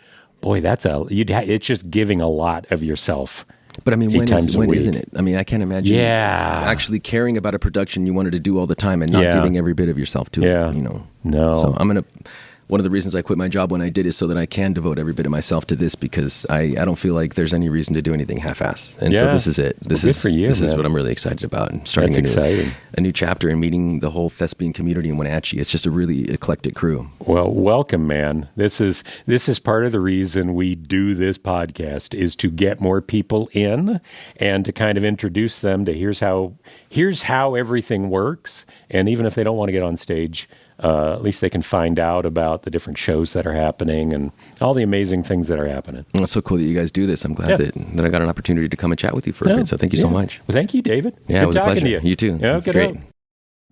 [SPEAKER 1] Boy, it's just giving a lot of yourself.
[SPEAKER 7] But I mean,
[SPEAKER 1] 8 times a
[SPEAKER 7] when
[SPEAKER 1] week.
[SPEAKER 7] isn't it? I mean, I can't imagine actually caring about a production you wanted to do all the time and not giving every bit of yourself to it, you know?
[SPEAKER 1] No.
[SPEAKER 7] So one of the reasons I quit my job when I did is so that I can devote every bit of myself to this, because I don't feel like there's any reason to do anything half-ass. And so this is it. This
[SPEAKER 1] Good for you,
[SPEAKER 7] is
[SPEAKER 1] man.
[SPEAKER 7] what I'm really excited about. And starting
[SPEAKER 1] That's exciting.
[SPEAKER 7] a new chapter and meeting the whole thespian community in Wenatchee. It's just a really eclectic crew.
[SPEAKER 1] Well, welcome, man. This is part of the reason we do this podcast, is to get more people in and to kind of introduce them to here's how everything works. And even if they don't want to get on stage, at least they can find out about the different shows that are happening and all the amazing things that are happening.
[SPEAKER 7] Well, it's so cool that you guys do this. I'm glad that I got an opportunity to come and chat with you for a bit. So thank you so much.
[SPEAKER 1] Well, thank you, David.
[SPEAKER 7] Yeah,
[SPEAKER 1] Good
[SPEAKER 7] it was a
[SPEAKER 1] talking
[SPEAKER 7] pleasure.
[SPEAKER 1] to you.
[SPEAKER 7] You too.
[SPEAKER 1] Yeah,
[SPEAKER 7] It's
[SPEAKER 1] good
[SPEAKER 7] great.
[SPEAKER 1] on.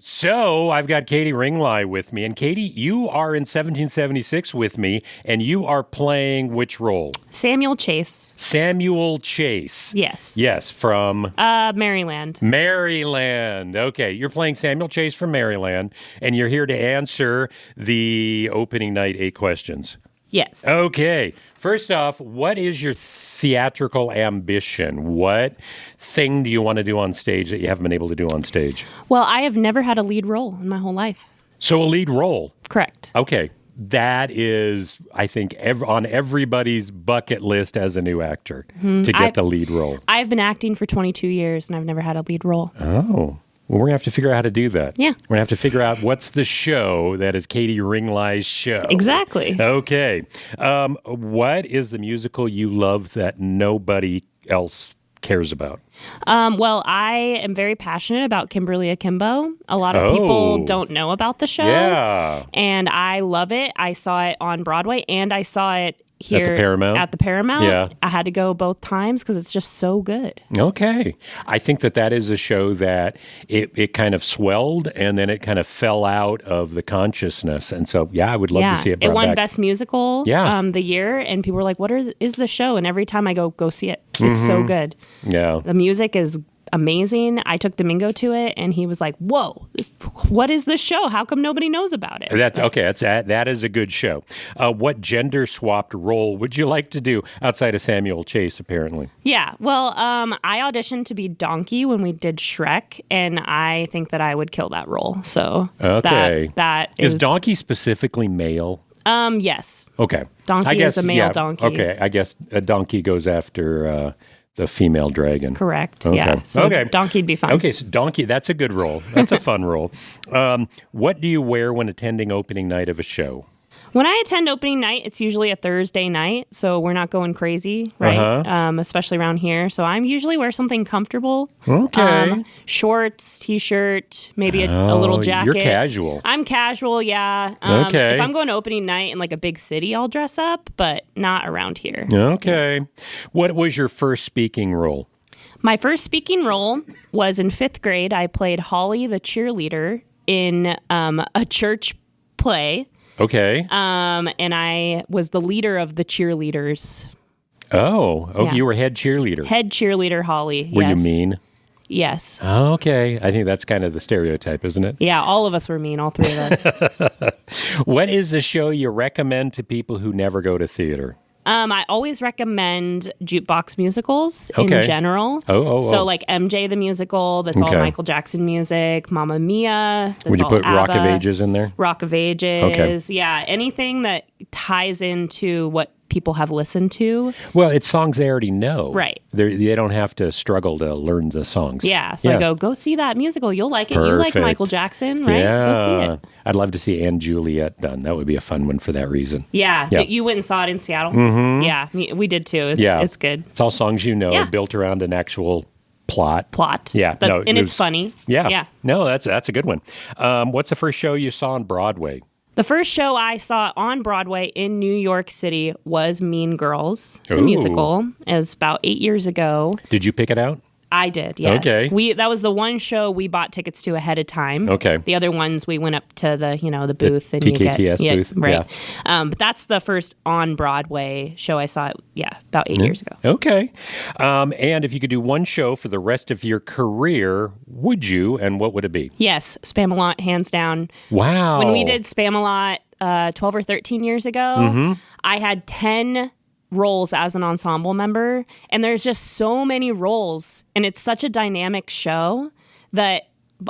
[SPEAKER 1] So I've got Katie Ringley with me. And Katie, you are in 1776 with me, and you are playing which role?
[SPEAKER 8] Samuel Chase.
[SPEAKER 1] Samuel Chase.
[SPEAKER 8] Yes.
[SPEAKER 1] Yes, from
[SPEAKER 8] Maryland.
[SPEAKER 1] Maryland. Okay, you're playing Samuel Chase from Maryland, and you're here to answer the opening night 8 questions.
[SPEAKER 8] Yes.
[SPEAKER 1] Okay. First off, what is your theatrical ambition? What thing do you want to do on stage that you haven't been able to do on stage?
[SPEAKER 8] Well, I have never had a lead role in my whole life.
[SPEAKER 1] So a lead role.
[SPEAKER 8] Correct.
[SPEAKER 1] Okay. That is, I think, on everybody's bucket list as a new actor to get the lead role.
[SPEAKER 8] I've been acting for 22 years, and I've never had a lead role.
[SPEAKER 1] Oh. Well, we're going to have to figure out how to do that.
[SPEAKER 8] Yeah.
[SPEAKER 1] We're going to have to figure out what's the show that is Katie Ringley's show.
[SPEAKER 8] Exactly.
[SPEAKER 1] Okay. What is the musical you love that nobody else cares about?
[SPEAKER 8] Well, I am very passionate about Kimberly Akimbo. A lot of people don't know about the show.
[SPEAKER 1] Yeah.
[SPEAKER 8] And I love it. I saw it on Broadway, and I saw it here
[SPEAKER 1] At the Paramount? Yeah.
[SPEAKER 8] I had to go both times because it's just so good.
[SPEAKER 1] Okay. I think that is a show that it kind of swelled and then it kind of fell out of the consciousness. And so, I would love to see it brought
[SPEAKER 8] It won
[SPEAKER 1] back.
[SPEAKER 8] Best Musical the year, and people were like, what is the show? And every time I go see it. It's so good.
[SPEAKER 1] Yeah.
[SPEAKER 8] The music is amazing. I took Domingo to it, and he was like, whoa, what is this show? How come nobody knows about it?
[SPEAKER 1] That is a good show. What gender-swapped role would you like to do outside of Samuel Chase, apparently?
[SPEAKER 8] Yeah, well, I auditioned to be Donkey when we did Shrek, and I think that I would kill that role. So that
[SPEAKER 1] is Donkey specifically male?
[SPEAKER 8] Yes.
[SPEAKER 1] Okay.
[SPEAKER 8] Donkey is a male donkey.
[SPEAKER 1] Okay, I guess a donkey goes after the female dragon.
[SPEAKER 8] Correct.
[SPEAKER 1] Okay.
[SPEAKER 8] Yeah. So Donkey'd be fine.
[SPEAKER 1] Okay, so Donkey, that's a good role. That's a fun role. What do you wear when attending opening night of a show?
[SPEAKER 8] When I attend opening night, it's usually a Thursday night, so we're not going crazy, right? Especially around here. So I usually wear something comfortable.
[SPEAKER 1] Okay.
[SPEAKER 8] Shorts, t-shirt, maybe a little jacket.
[SPEAKER 1] You're casual.
[SPEAKER 8] I'm casual, yeah.
[SPEAKER 1] Okay.
[SPEAKER 8] If I'm going to opening night in like a big city, I'll dress up, but not around here.
[SPEAKER 1] Okay. What was your first speaking role?
[SPEAKER 8] My first speaking role was in 5th grade. I played Holly, the cheerleader, in a church play.
[SPEAKER 1] Okay.
[SPEAKER 8] And I was the leader of the cheerleaders.
[SPEAKER 1] Oh, okay.
[SPEAKER 8] Yeah.
[SPEAKER 1] You were head cheerleader.
[SPEAKER 8] Head cheerleader Holly.
[SPEAKER 1] Were you
[SPEAKER 8] yes.
[SPEAKER 1] mean?
[SPEAKER 8] Yes.
[SPEAKER 1] Okay. I think that's kind of the stereotype, isn't it?
[SPEAKER 8] Yeah, all of us were mean, all 3 of us.
[SPEAKER 1] What is the show you recommend to people who never go to theater?
[SPEAKER 8] I always recommend jukebox musicals in general. So like MJ the musical, that's all Michael Jackson music. Mamma Mia, that's
[SPEAKER 1] Would you
[SPEAKER 8] all
[SPEAKER 1] put
[SPEAKER 8] ABBA.
[SPEAKER 1] Rock of Ages in there?
[SPEAKER 8] Rock of Ages. Yeah, anything that ties into what people have listened to.
[SPEAKER 1] Well, it's songs they already know.
[SPEAKER 8] Right.
[SPEAKER 1] They don't have to struggle to learn the songs.
[SPEAKER 8] Yeah. So I go see that musical. You'll like it. You like Michael Jackson, right?
[SPEAKER 1] Yeah.
[SPEAKER 8] Go see it.
[SPEAKER 1] I'd love to see Anne Juliet done. That would be a fun one for that reason.
[SPEAKER 8] Yeah. You went and saw it in Seattle? Mm-hmm. Yeah, we did too. It's good.
[SPEAKER 1] It's all songs built around an actual plot. Yeah.
[SPEAKER 8] It's funny.
[SPEAKER 1] Yeah. No, that's a good one. What's the first show you saw on Broadway?
[SPEAKER 8] The first show I saw on Broadway in New York City was Mean Girls, the
[SPEAKER 1] Ooh.
[SPEAKER 8] musical. It was about 8 years ago.
[SPEAKER 1] Did you pick it out?
[SPEAKER 8] I did, yes.
[SPEAKER 1] Okay.
[SPEAKER 8] That was the one show we bought tickets to ahead of time.
[SPEAKER 1] Okay.
[SPEAKER 8] The other ones we went up to the booth and
[SPEAKER 1] TKTS booth.
[SPEAKER 8] right.
[SPEAKER 1] Yeah.
[SPEAKER 8] But that's the first on Broadway show I saw. About 8 years ago.
[SPEAKER 1] Okay. And if you could do one show for the rest of your career, would you? And what would it be?
[SPEAKER 8] Yes, Spamalot, hands down.
[SPEAKER 1] Wow.
[SPEAKER 8] When we did Spamalot 12 or 13 years ago, I had 10 roles as an ensemble member, and there's just so many roles, and it's such a dynamic show that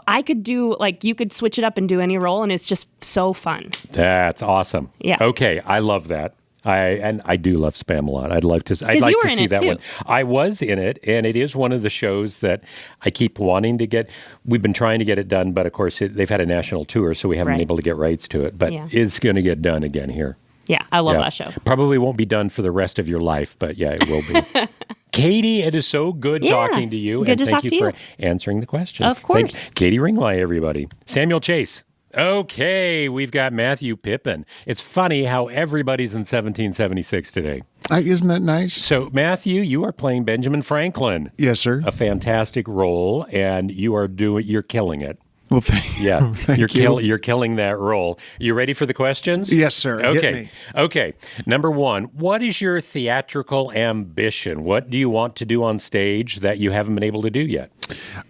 [SPEAKER 8] I could do, you could switch it up and do any role, and it's just so fun.
[SPEAKER 1] That's awesome.
[SPEAKER 8] Yeah.
[SPEAKER 1] Okay, I love that. I do love Spamalot. I'd like to see that one. I was in it, and it is one of the shows that I keep wanting to get. We've been trying to get it done, but of course they've had a national tour, so we haven't been able to get rights to it. But it's going to get done again here.
[SPEAKER 8] Yeah, I love that show.
[SPEAKER 1] Probably won't be done for the rest of your life, but yeah, it will be. Katie, it is so good talking to you.
[SPEAKER 8] Good
[SPEAKER 1] and
[SPEAKER 8] to
[SPEAKER 1] thank
[SPEAKER 8] talk
[SPEAKER 1] you
[SPEAKER 8] to
[SPEAKER 1] for answering the questions.
[SPEAKER 8] Of course.
[SPEAKER 1] Katie Ringway, everybody. Samuel Chase. Okay, we've got Matthew Pippin. It's funny how everybody's in 1776 today.
[SPEAKER 9] Isn't that nice?
[SPEAKER 1] So, Matthew, you are playing Benjamin Franklin.
[SPEAKER 9] Yes, sir.
[SPEAKER 1] A fantastic role, and you're killing it.
[SPEAKER 9] Well, thank
[SPEAKER 1] You're killing that role. You ready for the questions?
[SPEAKER 9] Yes, sir.
[SPEAKER 1] Okay.
[SPEAKER 9] Hit me.
[SPEAKER 1] Okay. Number one, what is your theatrical ambition? What do you want to do on stage that you haven't been able to do yet?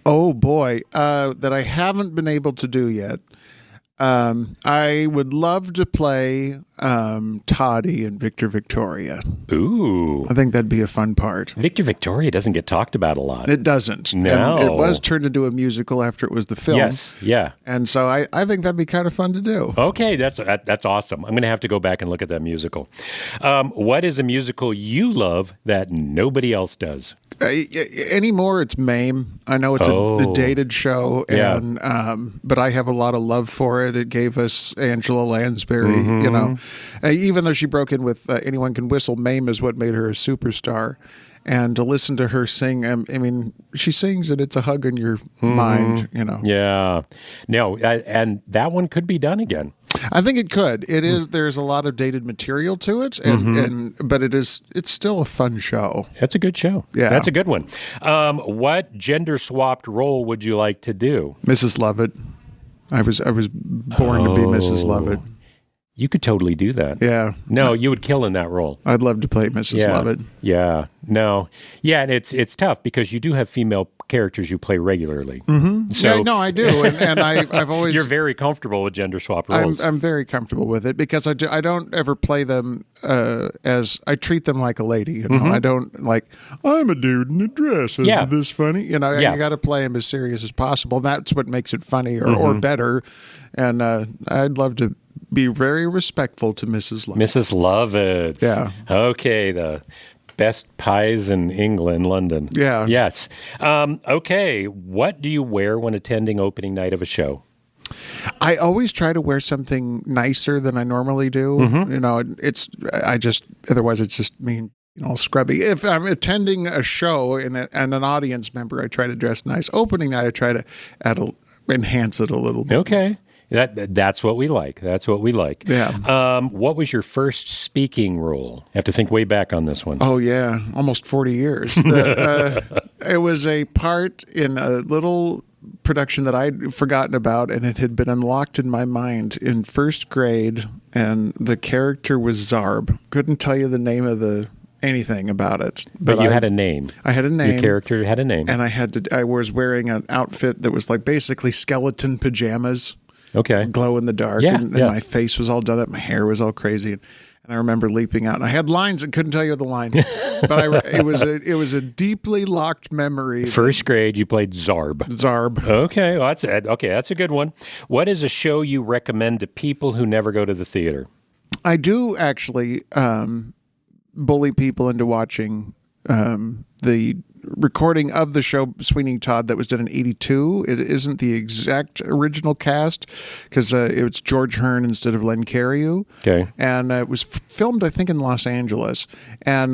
[SPEAKER 9] Oh, boy. That I haven't been able to do yet. I would love to play Toddy and Victor Victoria.
[SPEAKER 1] Ooh.
[SPEAKER 9] I think that'd be a fun part.
[SPEAKER 1] Victor Victoria doesn't get talked about a lot.
[SPEAKER 9] It doesn't.
[SPEAKER 1] No.
[SPEAKER 9] And it was turned into a musical after it was the film.
[SPEAKER 1] Yes, yeah.
[SPEAKER 9] And so I think that'd be kind of fun to do.
[SPEAKER 1] Okay, that's awesome. I'm going to have to go back and look at that musical. What is a musical you love that nobody else does?
[SPEAKER 9] Anymore, it's Mame. I know it's a dated show, and but I have a lot of love for it. It gave us Angela Lansbury, you know. Even though she broke in with Anyone Can Whistle, Mame is what made her a superstar. And to listen to her sing, I mean, she sings and it's a hug in your mind, you know.
[SPEAKER 1] Yeah. No, and that one could be done again.
[SPEAKER 9] I think it could. It is. There's a lot of dated material to it, but it's still a fun show.
[SPEAKER 1] That's a good show.
[SPEAKER 9] Yeah,
[SPEAKER 1] that's a good one. What gender swapped role would you like to do?
[SPEAKER 9] Mrs. Lovett. I was born to be Mrs. Lovett.
[SPEAKER 1] You could totally do that.
[SPEAKER 9] Yeah.
[SPEAKER 1] No, you would kill in that role.
[SPEAKER 9] I'd love to play Mrs. Lovett.
[SPEAKER 1] Yeah. No. Yeah, and it's tough because you do have female characters you play regularly. So,
[SPEAKER 9] yeah, no, I do, and I've always.
[SPEAKER 1] You're very comfortable with gender swap roles.
[SPEAKER 9] I'm very comfortable with it because I don't ever play them as I treat them like a lady. You know, I don't I'm a dude in a dress. Isn't this funny? You know, you got to play them as serious as possible. That's what makes it funny or better. And I'd love to be very respectful to Mrs. Lovett.
[SPEAKER 1] Mrs. Lovett.
[SPEAKER 9] Yeah.
[SPEAKER 1] Okay, the best pies in England, London.
[SPEAKER 9] Yeah.
[SPEAKER 1] Yes. Okay, what do you wear when attending opening night of a show?
[SPEAKER 9] I always try to wear something nicer than I normally do. You know, otherwise it's just me, scrubby. If I'm attending a show and an audience member, I try to dress nice. Opening night, I try to enhance it a little bit.
[SPEAKER 1] Okay. That's what we like. That's what we like.
[SPEAKER 9] Yeah.
[SPEAKER 1] What was your first speaking role? I have to think way back on this one.
[SPEAKER 9] Oh, yeah. Almost 40 years. It was a part in a little production that I'd forgotten about, and it had been unlocked in my mind in first grade, and the character was Zarb. Couldn't tell you the name of anything about it.
[SPEAKER 1] But you had a name.
[SPEAKER 9] I had a name.
[SPEAKER 1] Your character had a name.
[SPEAKER 9] And I was wearing an outfit that was like basically skeleton pajamas.
[SPEAKER 1] Okay.
[SPEAKER 9] Glow in the dark.
[SPEAKER 1] Yeah,
[SPEAKER 9] and my face was all done up. My hair was all crazy. And I remember leaping out. And I had lines and couldn't tell you the line. But it was a deeply locked memory.
[SPEAKER 1] First grade, you played Zarb.
[SPEAKER 9] Zarb.
[SPEAKER 1] Okay. Well, that's a good one. What is a show you recommend to people who never go to the theater?
[SPEAKER 9] I do actually bully people into watching the recording of the show Sweeney Todd that was done in 82. It isn't the exact original cast because it was George Hearn instead of Len Cariou.
[SPEAKER 1] Okay.
[SPEAKER 9] And it was filmed, I think, in Los Angeles. And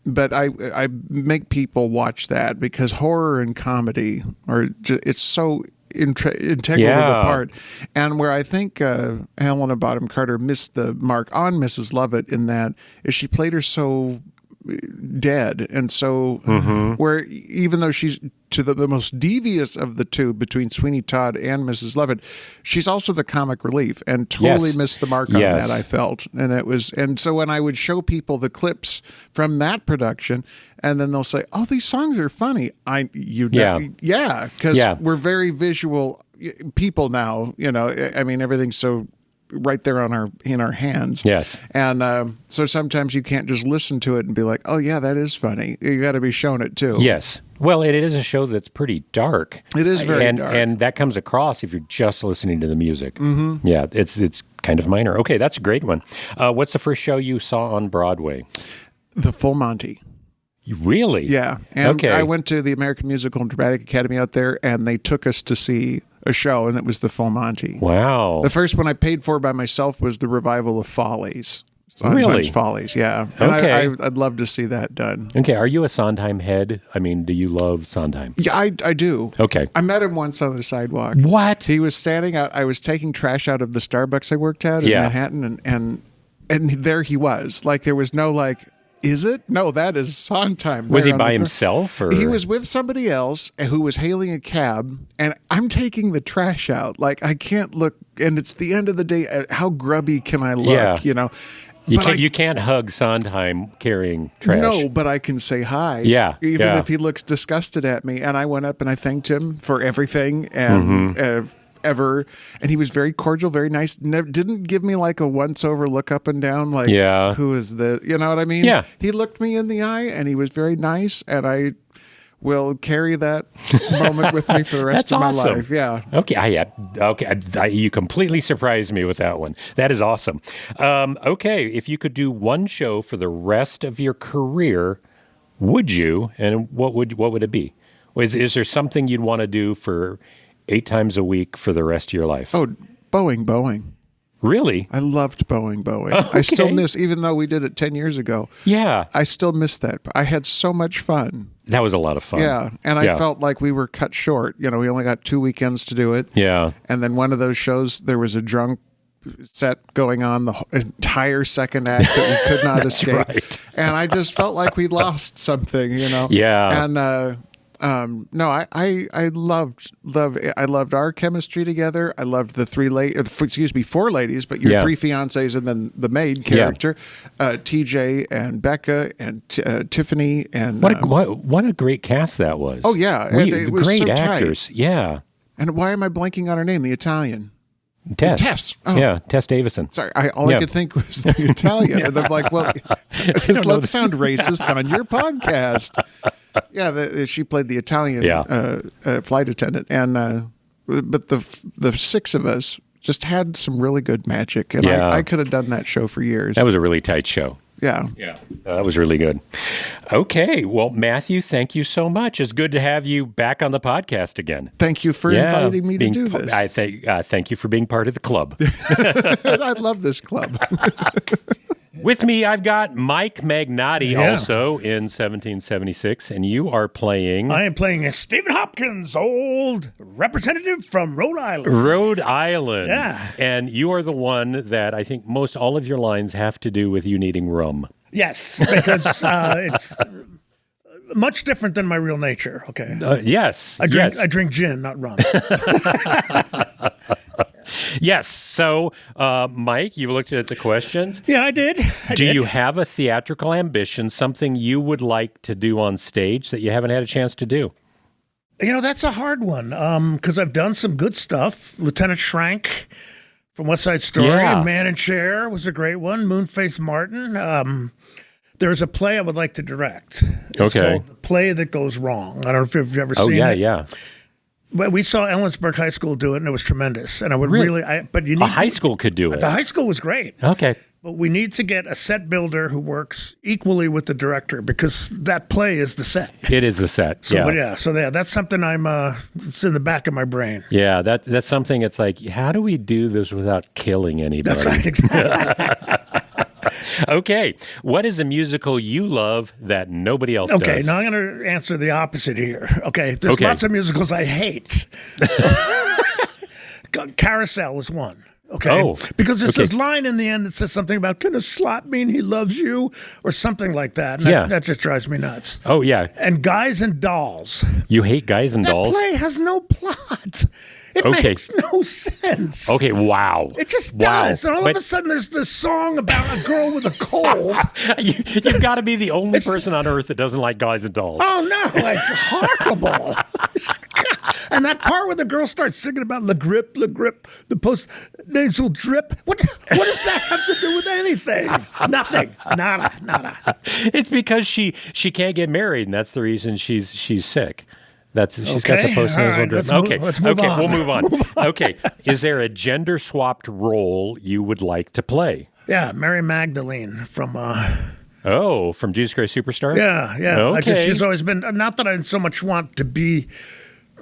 [SPEAKER 9] but I make people watch that because horror and comedy it's so integral to the part. And where I think Helena Bonham Carter missed the mark on Mrs. Lovett in that is she played her so dead, and so where even though she's to the most devious of the two between Sweeney Todd and Mrs. Lovett, she's also the comic relief, and totally missed the mark on that, I felt. And so when I would show people the clips from that production, and then they'll say, "Oh, these songs are funny," because we're very visual people now. I mean, everything's so right there in our hands.
[SPEAKER 1] Yes.
[SPEAKER 9] And so sometimes you can't just listen to it and be like, "Oh yeah, that is funny." You got to be shown it too.
[SPEAKER 1] Yes. Well, it is a show that's pretty dark.
[SPEAKER 9] It is very dark.
[SPEAKER 1] And that comes across if you're just listening to the music. Mm-hmm. Yeah, it's kind of minor. Okay, that's a great one. What's the first show you saw on Broadway?
[SPEAKER 9] The Full Monty.
[SPEAKER 1] Really?
[SPEAKER 9] Yeah. And I went to the American Musical and Dramatic Academy out there, and they took us to see a show, and it was the Full Monty.
[SPEAKER 1] Wow.
[SPEAKER 9] The first one I paid for by myself was the revival of Follies.
[SPEAKER 1] Really?
[SPEAKER 9] Follies, yeah. And I'd love to see that done.
[SPEAKER 1] Okay. Are you a Sondheim head? I mean, do you love Sondheim?
[SPEAKER 9] Yeah, I do.
[SPEAKER 1] Okay.
[SPEAKER 9] I met him once on the sidewalk.
[SPEAKER 1] What?
[SPEAKER 9] He was standing out. I was taking trash out of the Starbucks I worked at in Manhattan, and there he was. Like, there was no like, is it? No, that is Sondheim.
[SPEAKER 1] Was he by himself? Or?
[SPEAKER 9] He was with somebody else who was hailing a cab, and I'm taking the trash out. Like, I can't look, and it's the end of the day. How grubby can I look,
[SPEAKER 1] You can't hug Sondheim carrying trash.
[SPEAKER 9] No, but I can say hi.
[SPEAKER 1] Yeah.
[SPEAKER 9] Even if he looks disgusted at me. And I went up and I thanked him for everything and ever. And he was very cordial, very nice. Didn't give me like a once-over look up and down like, who is this? You know what I mean?
[SPEAKER 1] Yeah.
[SPEAKER 9] He looked me in the eye and he was very nice. And I will carry that moment with me for the rest of my life. Yeah.
[SPEAKER 1] Okay. You completely surprised me with that one. That is awesome. Okay. If you could do one show for the rest of your career, would you? And what would it be? Is there something you'd want to do for 8 times a week for the rest of your life?
[SPEAKER 9] Oh, Boeing.
[SPEAKER 1] Really?
[SPEAKER 9] I loved Boeing.
[SPEAKER 1] Okay.
[SPEAKER 9] I still miss, even though we did it 10 years ago.
[SPEAKER 1] Yeah.
[SPEAKER 9] I still miss that. I had so much fun.
[SPEAKER 1] That was a lot of fun.
[SPEAKER 9] Yeah. And I felt like we were cut short. We only got 2 weekends to do it.
[SPEAKER 1] Yeah.
[SPEAKER 9] And then one of those shows, there was a drunk set going on the entire second act that we could not escape.
[SPEAKER 1] Right.
[SPEAKER 9] And I just felt like we lost something,
[SPEAKER 1] Yeah.
[SPEAKER 9] And, no, I loved our chemistry together. I loved the 4 ladies, but your 3 fiancés and then the maid character, TJ and Becca and Tiffany and
[SPEAKER 1] what a great cast that was.
[SPEAKER 9] Oh yeah, and it was
[SPEAKER 1] great
[SPEAKER 9] so
[SPEAKER 1] actors.
[SPEAKER 9] Tight.
[SPEAKER 1] Yeah.
[SPEAKER 9] And why am I blanking on her name? The Italian.
[SPEAKER 1] Tess.
[SPEAKER 9] Oh.
[SPEAKER 1] Yeah, Tess Davison.
[SPEAKER 9] Sorry, all I could think was the Italian. And I'm like, well, let's sound racist on your podcast. Yeah, she played the Italian flight attendant. And but the 6 of us just had some really good magic. And I could have done that show for years.
[SPEAKER 1] That was a really tight show.
[SPEAKER 9] Yeah.
[SPEAKER 1] Yeah. That was really good. Okay. Well, Matthew, thank you so much. It's good to have you back on the podcast again.
[SPEAKER 9] Thank you for inviting me to do this.
[SPEAKER 1] I thank you for being part of the club.
[SPEAKER 9] I love this club.
[SPEAKER 1] With me, I've got Mike Magnotti, also in 1776, and you are playing...
[SPEAKER 10] I am playing a Stephen Hopkins, old representative from Rhode Island.
[SPEAKER 1] Rhode Island.
[SPEAKER 10] Yeah.
[SPEAKER 1] And you are the one that I think most all of your lines have to do with you needing rum.
[SPEAKER 10] Yes, because it's much different than my real nature, okay?
[SPEAKER 1] Yes.
[SPEAKER 10] I drink gin, not rum.
[SPEAKER 1] Yes. So, Mike, you looked at the questions.
[SPEAKER 10] Yeah, I did.
[SPEAKER 1] Do you have a theatrical ambition, something you would like to do on stage that you haven't had a chance to do?
[SPEAKER 10] That's a hard one because I've done some good stuff. Lieutenant Schrank from West Side Story and Man in Chair was a great one. Moonface Martin. There's a play I would like to direct. It's called The Play That Goes Wrong. I don't know if you've ever seen it.
[SPEAKER 1] Oh, yeah.
[SPEAKER 10] Well, we saw Ellensburg High School do it, and it was tremendous. And I would but you need
[SPEAKER 1] high school could do it.
[SPEAKER 10] The high school was great.
[SPEAKER 1] Okay.
[SPEAKER 10] But we need to get a set builder who works equally with the director because that play is the set.
[SPEAKER 1] It is the set.
[SPEAKER 10] So that's something it's in the back of my brain.
[SPEAKER 1] Yeah, that's something. It's like, how do we do this without killing anybody?
[SPEAKER 10] That's right. Exactly.
[SPEAKER 1] Okay. What is a musical you love that nobody else
[SPEAKER 10] Okay,
[SPEAKER 1] does?
[SPEAKER 10] now I'm going to answer the opposite here. Okay, there's lots of musicals I hate. Carousel is one. Okay.
[SPEAKER 1] Oh,
[SPEAKER 10] because there's this line in the end that says something about, can a slap mean he loves you? Or something like that. And that just drives me nuts.
[SPEAKER 1] Oh, yeah.
[SPEAKER 10] And Guys and Dolls.
[SPEAKER 1] You hate Guys and Dolls?
[SPEAKER 10] That play has no plot. It makes no sense.
[SPEAKER 1] Okay, wow.
[SPEAKER 10] It just does. And all of a sudden there's this song about a girl with a cold.
[SPEAKER 1] You've got to be the only person on earth that doesn't like Guys and Dolls.
[SPEAKER 10] Oh, no. It's horrible. And that part where the girl starts singing about le grip, the post-nasal drip. What does that have to do with anything? Nothing. Nada.
[SPEAKER 1] It's because she can't get married, and that's the reason she's sick. She's got the post-nasal drip.
[SPEAKER 10] Let's move on.
[SPEAKER 1] We'll move on. Okay. Is there a gender-swapped role you would like to play?
[SPEAKER 10] Yeah, Mary Magdalene from...
[SPEAKER 1] from Jesus Christ Superstar?
[SPEAKER 10] Yeah.
[SPEAKER 1] Okay.
[SPEAKER 10] She's always been... Not that I so much want to be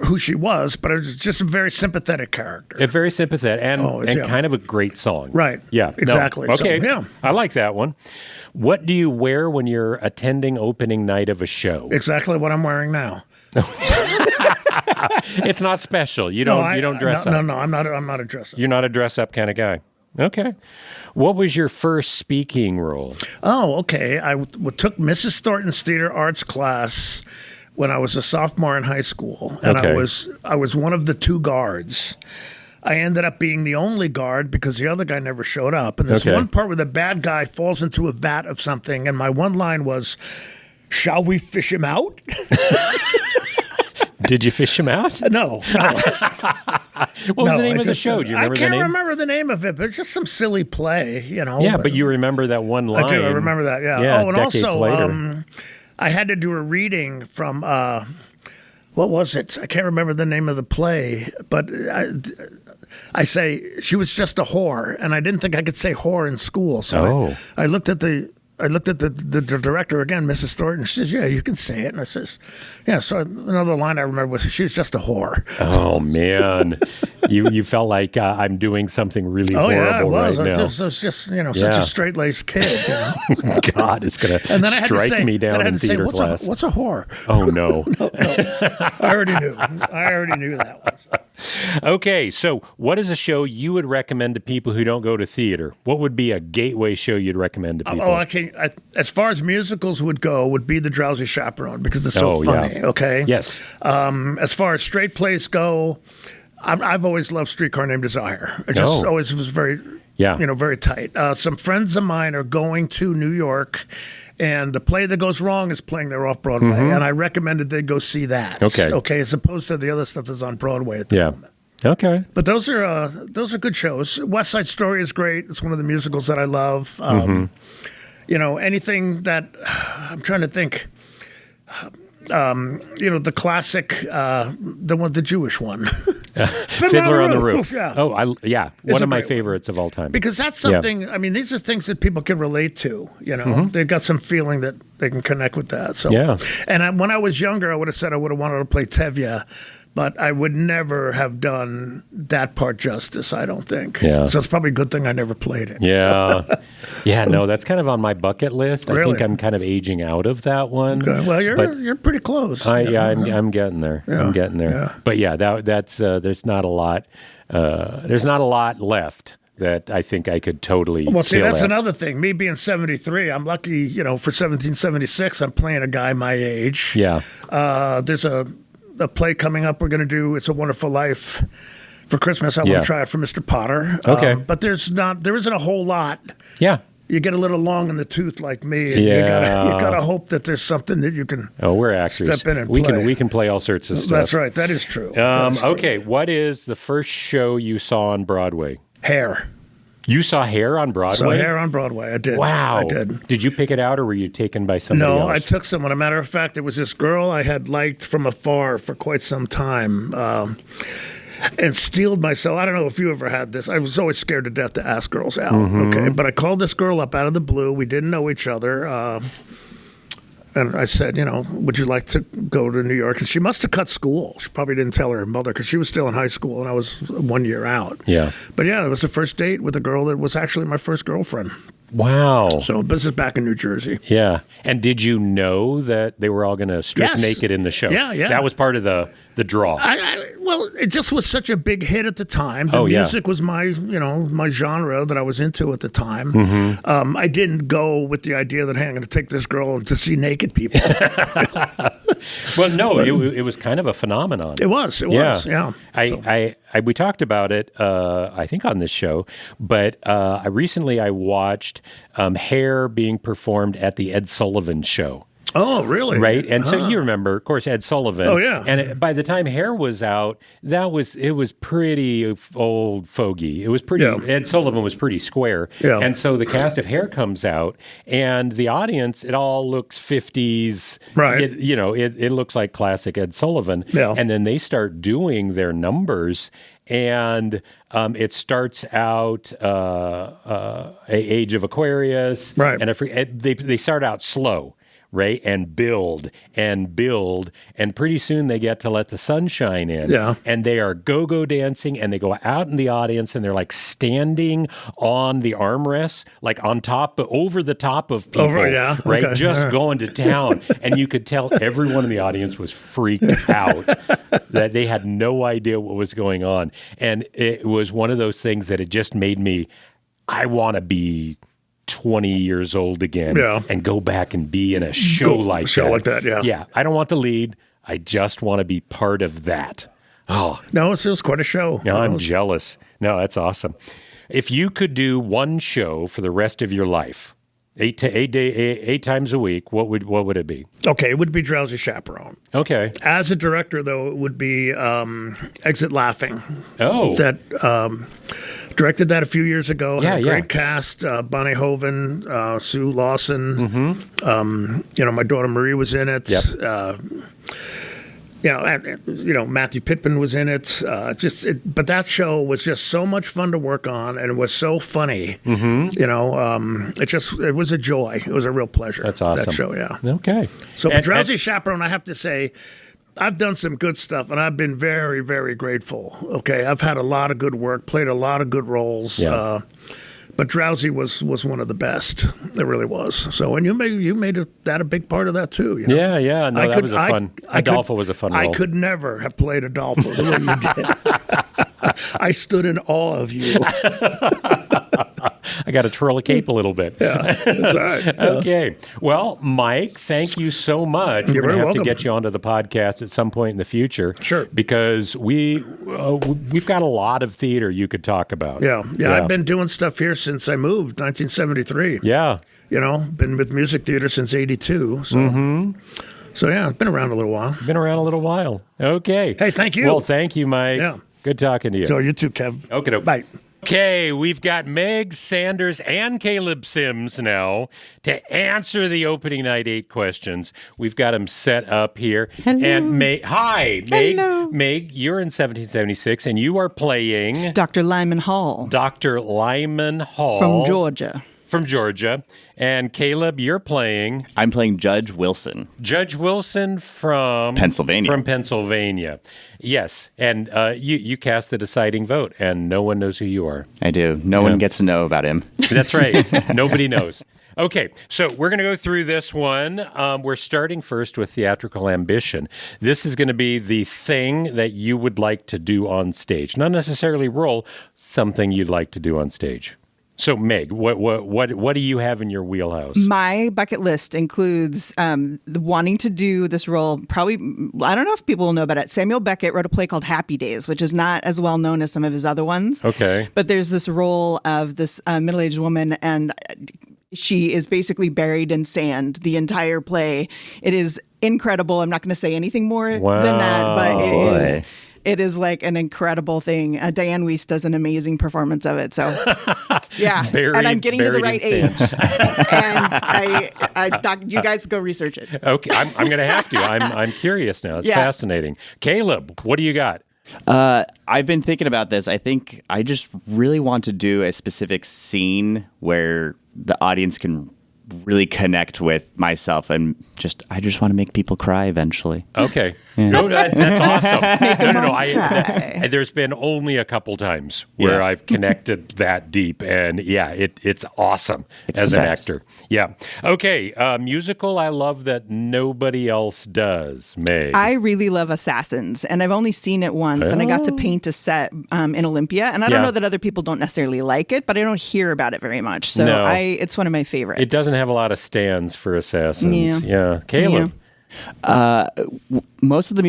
[SPEAKER 10] who she was, but it was just a very sympathetic character.
[SPEAKER 1] A very sympathetic and kind of a great song.
[SPEAKER 10] Right.
[SPEAKER 1] Yeah.
[SPEAKER 10] Exactly.
[SPEAKER 1] No. Okay.
[SPEAKER 10] So, yeah.
[SPEAKER 1] I like that one. What do you wear when you're attending opening night of a show?
[SPEAKER 10] Exactly what I'm wearing now.
[SPEAKER 1] It's not special. You don't dress up.
[SPEAKER 10] No, I'm not a dress up.
[SPEAKER 1] You're not a dress up kind of guy. Okay. What was your first speaking role?
[SPEAKER 10] Oh, okay. I took Mrs. Thornton's theater arts class when I was a sophomore in high school, and I was one of the two guards. I ended up being the only guard because the other guy never showed up. And there's one part where the bad guy falls into a vat of something, and my one line was, "Shall we fish him out?"
[SPEAKER 1] Did you fish him out?
[SPEAKER 10] No.
[SPEAKER 1] What was the name of the show? Do you remember the name?
[SPEAKER 10] I can't remember the name of it, but it's just some silly play,
[SPEAKER 1] Yeah, but you remember that one line.
[SPEAKER 10] I do. I remember that, yeah.
[SPEAKER 1] Yeah,
[SPEAKER 10] and
[SPEAKER 1] decades
[SPEAKER 10] also,
[SPEAKER 1] later.
[SPEAKER 10] I had to do a reading from, what was it? I can't remember the name of the play, but I say she was just a whore, and I didn't think I could say whore in school, so I looked at the director again, Mrs. Thornton. She says, "Yeah, you can say it." And I says, "Yeah." So another line I remember was, "She was just a whore."
[SPEAKER 1] Oh man, you felt like I'm doing something really horrible right now.
[SPEAKER 10] I was just such a straight laced kid.
[SPEAKER 1] God, it's gonna strike me down in theater class.
[SPEAKER 10] What's a whore?
[SPEAKER 1] Oh no.
[SPEAKER 10] No. I already knew that one. So.
[SPEAKER 1] Okay, so what is a show you would recommend to people who don't go to theater? What would be a gateway show you'd recommend to people?
[SPEAKER 10] Okay. As far as musicals would go, would be The Drowsy Chaperone because it's so funny.
[SPEAKER 1] Yeah.
[SPEAKER 10] Okay.
[SPEAKER 1] Yes.
[SPEAKER 10] As far as straight plays go, I've always loved Streetcar Named Desire. It just always was very, very tight. Some friends of mine are going to New York, and the play that goes wrong is playing there off Broadway, and I recommended they go see that. Okay, as opposed to the other stuff that's on Broadway at the moment.
[SPEAKER 1] Okay.
[SPEAKER 10] But those are good shows. West Side Story is great. It's one of the musicals that I love. Anything that I'm trying to think. The classic, the Jewish one,
[SPEAKER 1] Fiddler on the Roof.
[SPEAKER 10] Yeah.
[SPEAKER 1] Oh, one of my favorites of all time.
[SPEAKER 10] Because that's something. Yeah. I mean, these are things that people can relate to. They've got some feeling that they can connect with that. So And when I was younger, I would have said I would have wanted to play Tevye. But I would never have done that part justice, I don't think.
[SPEAKER 1] Yeah.
[SPEAKER 10] So it's probably a good thing I never played it.
[SPEAKER 1] Yeah. No, that's kind of on my bucket list.
[SPEAKER 10] Really?
[SPEAKER 1] I think I'm kind of aging out of that one.
[SPEAKER 10] Okay. Well, you're pretty close.
[SPEAKER 1] I'm getting there.
[SPEAKER 10] Yeah.
[SPEAKER 1] I'm getting there.
[SPEAKER 10] Yeah.
[SPEAKER 1] But that's there's not a lot. There's not a lot left that I think I could totally.
[SPEAKER 10] Well, see, that's
[SPEAKER 1] at.
[SPEAKER 10] another thing. Me being 73, I'm lucky. For 1776, I'm playing a guy my age.
[SPEAKER 1] Yeah.
[SPEAKER 10] There's a play coming up we're going to do. It's a Wonderful Life for Christmas. I want to try it for Mr. Potter.
[SPEAKER 1] Okay.
[SPEAKER 10] But there isn't a whole lot.
[SPEAKER 1] Yeah.
[SPEAKER 10] You get a little long in the tooth like me, and you gotta hope that there's something that you can.
[SPEAKER 1] Oh, we're actors.
[SPEAKER 10] Step in and play.
[SPEAKER 1] We can play all sorts of stuff.
[SPEAKER 10] That's right. That is true.
[SPEAKER 1] Okay. What is the first show you saw on Broadway?
[SPEAKER 10] Hair.
[SPEAKER 1] You saw Hair on Broadway?
[SPEAKER 10] Saw Hair on Broadway. I did.
[SPEAKER 1] Wow.
[SPEAKER 10] I did.
[SPEAKER 1] Did you pick it out, or were you taken by somebody else?
[SPEAKER 10] No, I took someone. A matter of fact, there was this girl I had liked from afar for quite some time, and steeled myself. I don't know if you ever had this. I was always scared to death to ask girls out. Okay, but I called this girl up out of the blue. We didn't know each other. And I said, would you like to go to New York? And she must have cut school. She probably didn't tell her mother because she was still in high school and I was 1 year out.
[SPEAKER 1] Yeah.
[SPEAKER 10] But yeah, it was the first date with a girl that was actually my first girlfriend.
[SPEAKER 1] Wow.
[SPEAKER 10] So this is back in New Jersey.
[SPEAKER 1] Yeah. And did you know that they were all going to strip
[SPEAKER 10] Yes.
[SPEAKER 1] naked in the show?
[SPEAKER 10] Yeah, yeah.
[SPEAKER 1] That was part of the draw.
[SPEAKER 10] Well, it just was such a big hit at the time. The music was my genre that I was into at the time.
[SPEAKER 1] Mm-hmm.
[SPEAKER 10] I didn't go with the idea that, hey, I'm going to take this girl to see naked people.
[SPEAKER 1] Well, no, it was kind of a phenomenon.
[SPEAKER 10] It was. Yeah.
[SPEAKER 1] We talked about it, I think, on this show, but recently I watched Hair being performed at the Ed Sullivan Show.
[SPEAKER 10] Oh, really?
[SPEAKER 1] Right, and so you remember, of course, Ed Sullivan.
[SPEAKER 10] Oh, yeah.
[SPEAKER 1] And by the time Hair was out, it was pretty old fogey. It was pretty.
[SPEAKER 10] Yeah.
[SPEAKER 1] Ed Sullivan was pretty square.
[SPEAKER 10] Yeah.
[SPEAKER 1] And so the cast of Hair comes out, and the audience, it all looks 50s.
[SPEAKER 10] Right.
[SPEAKER 1] It looks like classic Ed Sullivan.
[SPEAKER 10] Yeah.
[SPEAKER 1] And then they start doing their numbers. And it starts out Age of Aquarius,
[SPEAKER 10] right?
[SPEAKER 1] And they start out slow, right, and build, and pretty soon they get to Let the Sun Shine In, and they are go-go dancing, and they go out in the audience, and they're like standing on the armrests, like over the top of people, right,
[SPEAKER 10] okay.
[SPEAKER 1] just going to town, and you could tell everyone in the audience was freaked out that they had no idea what was going on, and it was one of those things that it just made me, I want to be 20 years old again and go back and be in a show like that. Yeah. I don't want the lead. I just want to be part of that. Oh.
[SPEAKER 10] No, it was quite a show.
[SPEAKER 1] No, I'm jealous. No, that's awesome. If you could do one show for the rest of your life, 8 times a week, what would it be?
[SPEAKER 10] Okay, it would be Drowsy Chaperone.
[SPEAKER 1] Okay.
[SPEAKER 10] As a director, though, it would be Exit Laughing.
[SPEAKER 1] Oh.
[SPEAKER 10] That directed that a few years ago.
[SPEAKER 1] Yeah,
[SPEAKER 10] Had a great cast. Bonnie Hoven, Sue Lawson. My daughter Marie was in it.
[SPEAKER 1] Yep.
[SPEAKER 10] Matthew Pittman was in it. But that show was just so much fun to work on, and it was so funny. It was a joy. It was a real pleasure.
[SPEAKER 1] That's awesome.
[SPEAKER 10] That show, yeah.
[SPEAKER 1] Okay.
[SPEAKER 10] So Drowsy Chaperone, I have to say, I've done some good stuff, and I've been very, very grateful. Okay, I've had a lot of good work, played a lot of good roles.
[SPEAKER 1] Yeah.
[SPEAKER 10] But Drowsy was one of the best. It really was. So, and you made that a big part of that too. You know?
[SPEAKER 1] Yeah. No, that was a fun. Adolfo was a fun role.
[SPEAKER 10] I could never have played Adolfo the way you did. I stood in awe of you.
[SPEAKER 1] I got to twirl a cape a little bit.
[SPEAKER 10] Yeah, that's all right. Yeah.
[SPEAKER 1] Okay. Well, Mike, thank you so much.
[SPEAKER 10] You're
[SPEAKER 1] We're going to have
[SPEAKER 10] welcome.
[SPEAKER 1] to get you onto the podcast at some point in the future.
[SPEAKER 10] Sure.
[SPEAKER 1] Because we've got a lot of theater you could talk about.
[SPEAKER 10] Yeah. I've been doing stuff here since I moved, 1973.
[SPEAKER 1] Yeah.
[SPEAKER 10] Been with music theater since 82. So. So, yeah, it's been around a little while.
[SPEAKER 1] Been around a little while. Okay.
[SPEAKER 10] Hey, thank you.
[SPEAKER 1] Well, thank you, Mike.
[SPEAKER 10] Yeah.
[SPEAKER 1] Good talking to you.
[SPEAKER 10] So, you too, Kev.
[SPEAKER 1] Okay.
[SPEAKER 10] Bye.
[SPEAKER 1] Okay, we've got Meg Sanders and Caleb Sims now to answer the opening night 8 questions. We've got them set up here.
[SPEAKER 11] Hello.
[SPEAKER 1] And Meg,
[SPEAKER 11] Hello.
[SPEAKER 1] Meg, you're in 1776, and you are playing
[SPEAKER 11] Dr. Lyman Hall.
[SPEAKER 1] Dr. Lyman Hall.
[SPEAKER 11] From Georgia.
[SPEAKER 1] And Caleb, you're playing?
[SPEAKER 12] I'm playing Judge Wilson.
[SPEAKER 1] Judge Wilson from Pennsylvania. Yes. And you cast the deciding vote, and no one knows who you are.
[SPEAKER 12] I do. No one gets to know about him.
[SPEAKER 1] That's right. Nobody knows. Okay, so we're going to go through this one. We're starting first with theatrical ambition. This is going to be the thing that you would like to do on stage. Not necessarily role, something you'd like to do on stage. So, Meg, what do you have in your wheelhouse?
[SPEAKER 11] My bucket list includes wanting to do this role. Probably, I don't know if people will know about it. Samuel Beckett wrote a play called Happy Days, which is not as well known as some of his other ones.
[SPEAKER 1] Okay.
[SPEAKER 11] But there's this role of this middle-aged woman, and she is basically buried in sand the entire play. It is incredible. I'm not going to say anything more than that, but it is like an incredible thing. Diane Weiss does an amazing performance of it. So, yeah. And I'm getting to the right age. And you guys go research it.
[SPEAKER 1] Okay, I'm going to have to. I'm curious now. It's fascinating. Caleb, what do you got?
[SPEAKER 12] I've been thinking about this. I think I just really want to do a specific scene where the audience can really connect with myself and I just want to make people cry eventually.
[SPEAKER 1] Okay. No, that's awesome. No. There's been only a couple times where I've connected that deep, and it's awesome as an actor. Yeah. Okay. Musical, I love that nobody else does. Meg.
[SPEAKER 11] I really love Assassins, and I've only seen it once, and I got to paint a set in Olympia, and I don't know that other people don't necessarily like it, but I don't hear about it very much. So it's one of my favorites.
[SPEAKER 1] It doesn't have a lot of stands for Assassins. Yeah. Caleb.
[SPEAKER 12] Most of the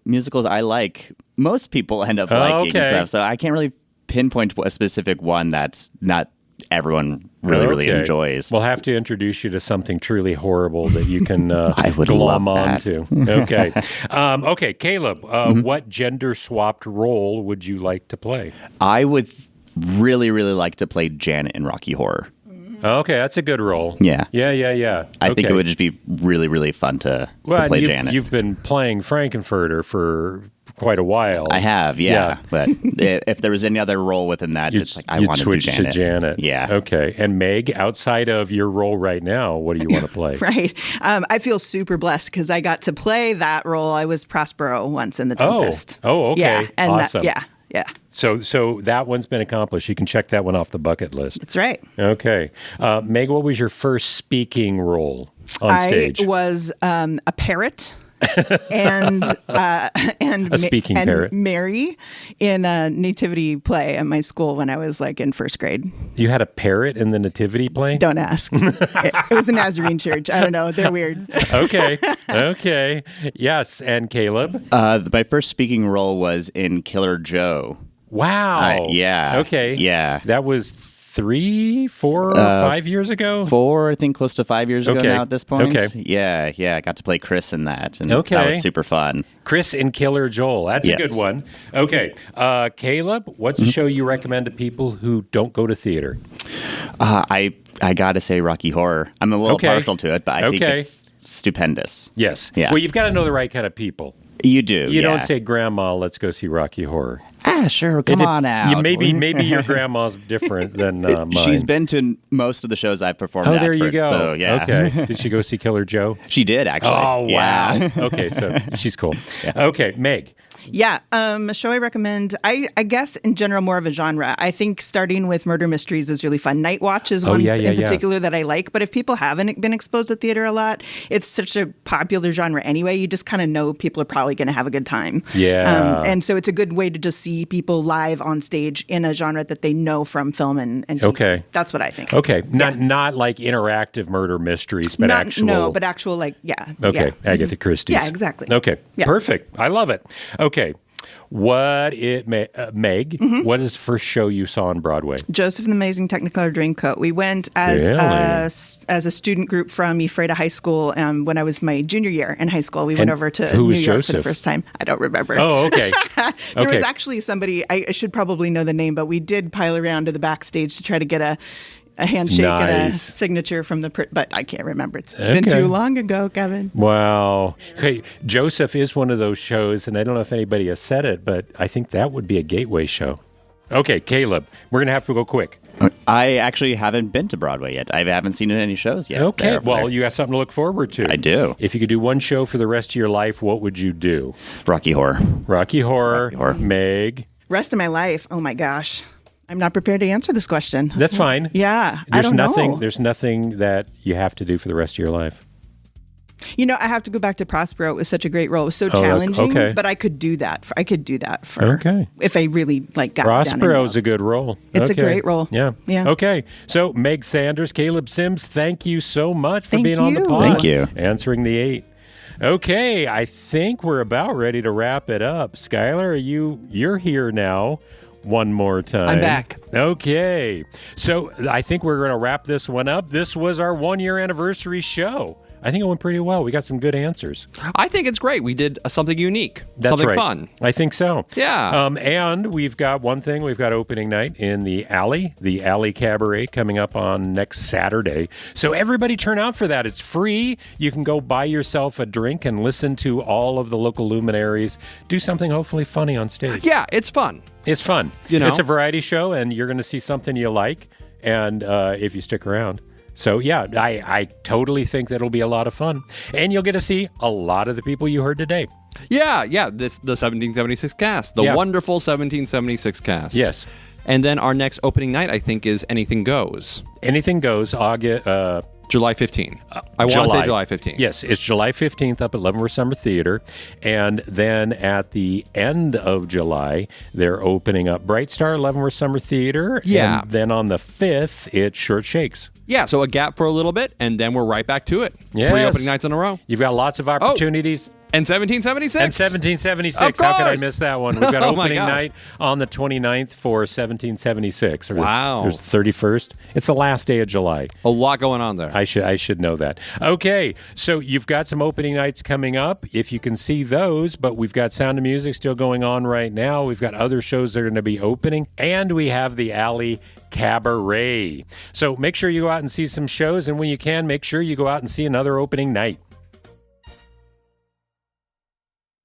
[SPEAKER 12] musicals I like, most people end up liking and stuff. So I can't really pinpoint a specific one that's not everyone really enjoys.
[SPEAKER 1] We'll have to introduce you to something truly horrible that you can
[SPEAKER 12] I would
[SPEAKER 1] glom
[SPEAKER 12] love
[SPEAKER 1] on
[SPEAKER 12] that.
[SPEAKER 1] to. Okay. Caleb, what gender-swapped role would you like to play?
[SPEAKER 12] I would really, really like to play Janet in Rocky Horror.
[SPEAKER 1] Okay, that's a good role.
[SPEAKER 12] Yeah.
[SPEAKER 1] I
[SPEAKER 12] think it would just be really, really fun to play Janet.
[SPEAKER 1] You've been playing Frankenfurter for quite a while.
[SPEAKER 12] I have, but if there was any other role within that, I want to do
[SPEAKER 1] switch
[SPEAKER 12] Janet.
[SPEAKER 1] to Janet.
[SPEAKER 12] Yeah.
[SPEAKER 1] Okay. And Meg, outside of your role right now, what do you want to play?
[SPEAKER 11] Right. I feel super blessed because I got to play that role. I was Prospero once in The Tempest.
[SPEAKER 1] Oh, okay.
[SPEAKER 11] Yeah, and
[SPEAKER 1] awesome.
[SPEAKER 11] Yeah.
[SPEAKER 1] So that one's been accomplished. You can check that one off the bucket list.
[SPEAKER 11] That's right.
[SPEAKER 1] Okay. Meg, what was your first speaking role on stage?
[SPEAKER 11] I was a parrot. and
[SPEAKER 1] a speaking parrot.
[SPEAKER 11] Mary in a nativity play at my school when I was in first grade.
[SPEAKER 1] You had a parrot in the nativity play?
[SPEAKER 11] Don't ask. It was the Nazarene church. I don't know. They're weird.
[SPEAKER 1] Okay. Yes. And Caleb?
[SPEAKER 12] My first speaking role was in Killer Joe.
[SPEAKER 1] Wow.
[SPEAKER 12] Yeah.
[SPEAKER 1] Okay.
[SPEAKER 12] Yeah.
[SPEAKER 1] That was 3, 4, 5 years ago?
[SPEAKER 12] 4, I think, close to 5 years ago now at this point.
[SPEAKER 1] Okay.
[SPEAKER 12] Yeah. I got to play Chris in that. And that was super fun.
[SPEAKER 1] Chris in Killer Joel. That's a good one. Okay. Caleb, what's a show you recommend to people who don't go to theater?
[SPEAKER 12] I got to say Rocky Horror. I'm a little partial to it, but I think it's stupendous.
[SPEAKER 1] Yes.
[SPEAKER 12] Yeah.
[SPEAKER 1] Well, you've got to know the right kind of people.
[SPEAKER 12] You do.
[SPEAKER 1] You don't say, Grandma, let's go see Rocky Horror.
[SPEAKER 12] Sure. Come on out.
[SPEAKER 1] Maybe your grandma's different than mine.
[SPEAKER 12] She's been to most of the shows I've performed at.
[SPEAKER 1] There you go.
[SPEAKER 12] So, yeah.
[SPEAKER 1] Okay. Did she go see Killer Joe?
[SPEAKER 12] She did, actually.
[SPEAKER 1] Oh, wow.
[SPEAKER 12] Yeah.
[SPEAKER 1] Okay, so she's cool. Okay, Meg.
[SPEAKER 11] Yeah, a show I recommend, I guess in general more of a genre. I think starting with murder mysteries is really fun. Night Watch is one in particular that I like, but if people haven't been exposed to theater a lot, it's such a popular genre anyway. You just kind of know people are probably going to have a good time.
[SPEAKER 1] Yeah.
[SPEAKER 11] And so it's a good way to just see people live on stage in a genre that they know from film and TV.
[SPEAKER 1] Okay.
[SPEAKER 11] That's what I think.
[SPEAKER 1] Okay. Not like interactive murder mysteries, but actual.
[SPEAKER 11] No, but actual
[SPEAKER 1] Okay.
[SPEAKER 11] Yeah.
[SPEAKER 1] Agatha Christie's.
[SPEAKER 11] Yeah, exactly.
[SPEAKER 1] Okay.
[SPEAKER 11] Yeah.
[SPEAKER 1] Perfect. I love it. Okay. Meg, what is the first show you saw on Broadway?
[SPEAKER 11] Joseph and the Amazing Technicolor Dreamcoat. We went as a student group from Ephrata High School when I was my junior year in high school. We went over to New York for the first time. I don't remember.
[SPEAKER 1] Oh, okay.
[SPEAKER 11] There was actually somebody, I should probably know the name, but we did pile around to the backstage to try to get a handshake and a signature from but I can't remember. It's been too long ago, Kevin.
[SPEAKER 1] Wow. Okay, Joseph is one of those shows, and I don't know if anybody has said it, but I think that would be a gateway show. Okay, Caleb, we're going to have to go quick.
[SPEAKER 12] I actually haven't been to Broadway yet. I haven't seen any shows yet.
[SPEAKER 1] Okay, well, you have something to look forward to.
[SPEAKER 12] I do.
[SPEAKER 1] If you could do one show for the rest of your life, what would you do?
[SPEAKER 12] Rocky Horror.
[SPEAKER 1] Rocky Horror. Meg?
[SPEAKER 11] Rest of my life. Oh, my gosh. I'm not prepared to answer this question.
[SPEAKER 1] That's fine.
[SPEAKER 11] Yeah, I don't know.
[SPEAKER 1] There's nothing that you have to do for the rest of your life.
[SPEAKER 11] I have to go back to Prospero. It was such a great role. It was so challenging, but I could do that. If I really got
[SPEAKER 1] Prospero is a good role.
[SPEAKER 11] It's a great role.
[SPEAKER 1] Yeah. Okay. So Meg Sanders, Caleb Sims, thank you so much for being on the pod.
[SPEAKER 12] Thank you.
[SPEAKER 1] Answering the 8. Okay, I think we're about ready to wrap it up. Skyler, you're here now. One more time.
[SPEAKER 4] I'm back.
[SPEAKER 1] Okay. So I think we're going to wrap this one up. This was our 1-year anniversary show. I think it went pretty well. We got some good answers.
[SPEAKER 4] I think it's great. We did something unique.
[SPEAKER 1] That's
[SPEAKER 4] something
[SPEAKER 1] right.
[SPEAKER 4] fun.
[SPEAKER 1] I think so.
[SPEAKER 4] Yeah.
[SPEAKER 1] And we've got one thing. We've got opening night in the Alley Cabaret coming up on next Saturday. So everybody turn out for that. It's free. You can go buy yourself a drink and listen to all of the local luminaries do something hopefully funny on stage.
[SPEAKER 4] Yeah, it's fun.
[SPEAKER 1] It's fun. It's a variety show, and you're going to see something you like. And if you stick around, So, yeah, I totally think that'll be a lot of fun. And you'll get to see a lot of the people you heard today.
[SPEAKER 4] Yeah. The 1776 cast. The wonderful 1776 cast.
[SPEAKER 1] Yes.
[SPEAKER 4] And then our next opening night, I think, is Anything Goes.
[SPEAKER 1] Anything Goes,
[SPEAKER 4] July 15th. I want to say July 15th.
[SPEAKER 1] Yes, it's July 15th up at Leavenworth Summer Theater. And then at the end of July, they're opening up Bright Star, Leavenworth Summer Theater.
[SPEAKER 4] Yeah.
[SPEAKER 1] And then on the 5th, it's Short Shakes.
[SPEAKER 4] Yeah, so a gap for a little bit, and then we're right back to it.
[SPEAKER 1] Yes.
[SPEAKER 4] 3 opening nights in a row.
[SPEAKER 1] You've got lots of opportunities.
[SPEAKER 4] And 1776.
[SPEAKER 1] And 1776.
[SPEAKER 4] Of
[SPEAKER 1] How could I
[SPEAKER 4] course.
[SPEAKER 1] miss that one? We've got
[SPEAKER 4] Oh my
[SPEAKER 1] opening
[SPEAKER 4] gosh.
[SPEAKER 1] night on the 29th for 1776. Or
[SPEAKER 4] Wow.
[SPEAKER 1] There's 31st. It's the last day of July.
[SPEAKER 4] A lot going on there.
[SPEAKER 1] I should know that. Okay, so you've got some opening nights coming up, if you can see those, but we've got Sound of Music still going on right now. We've got other shows that are going to be opening, and we have the Alley Cabaret. So make sure you go out and see some shows, and when you can, make sure you go out and see another opening night.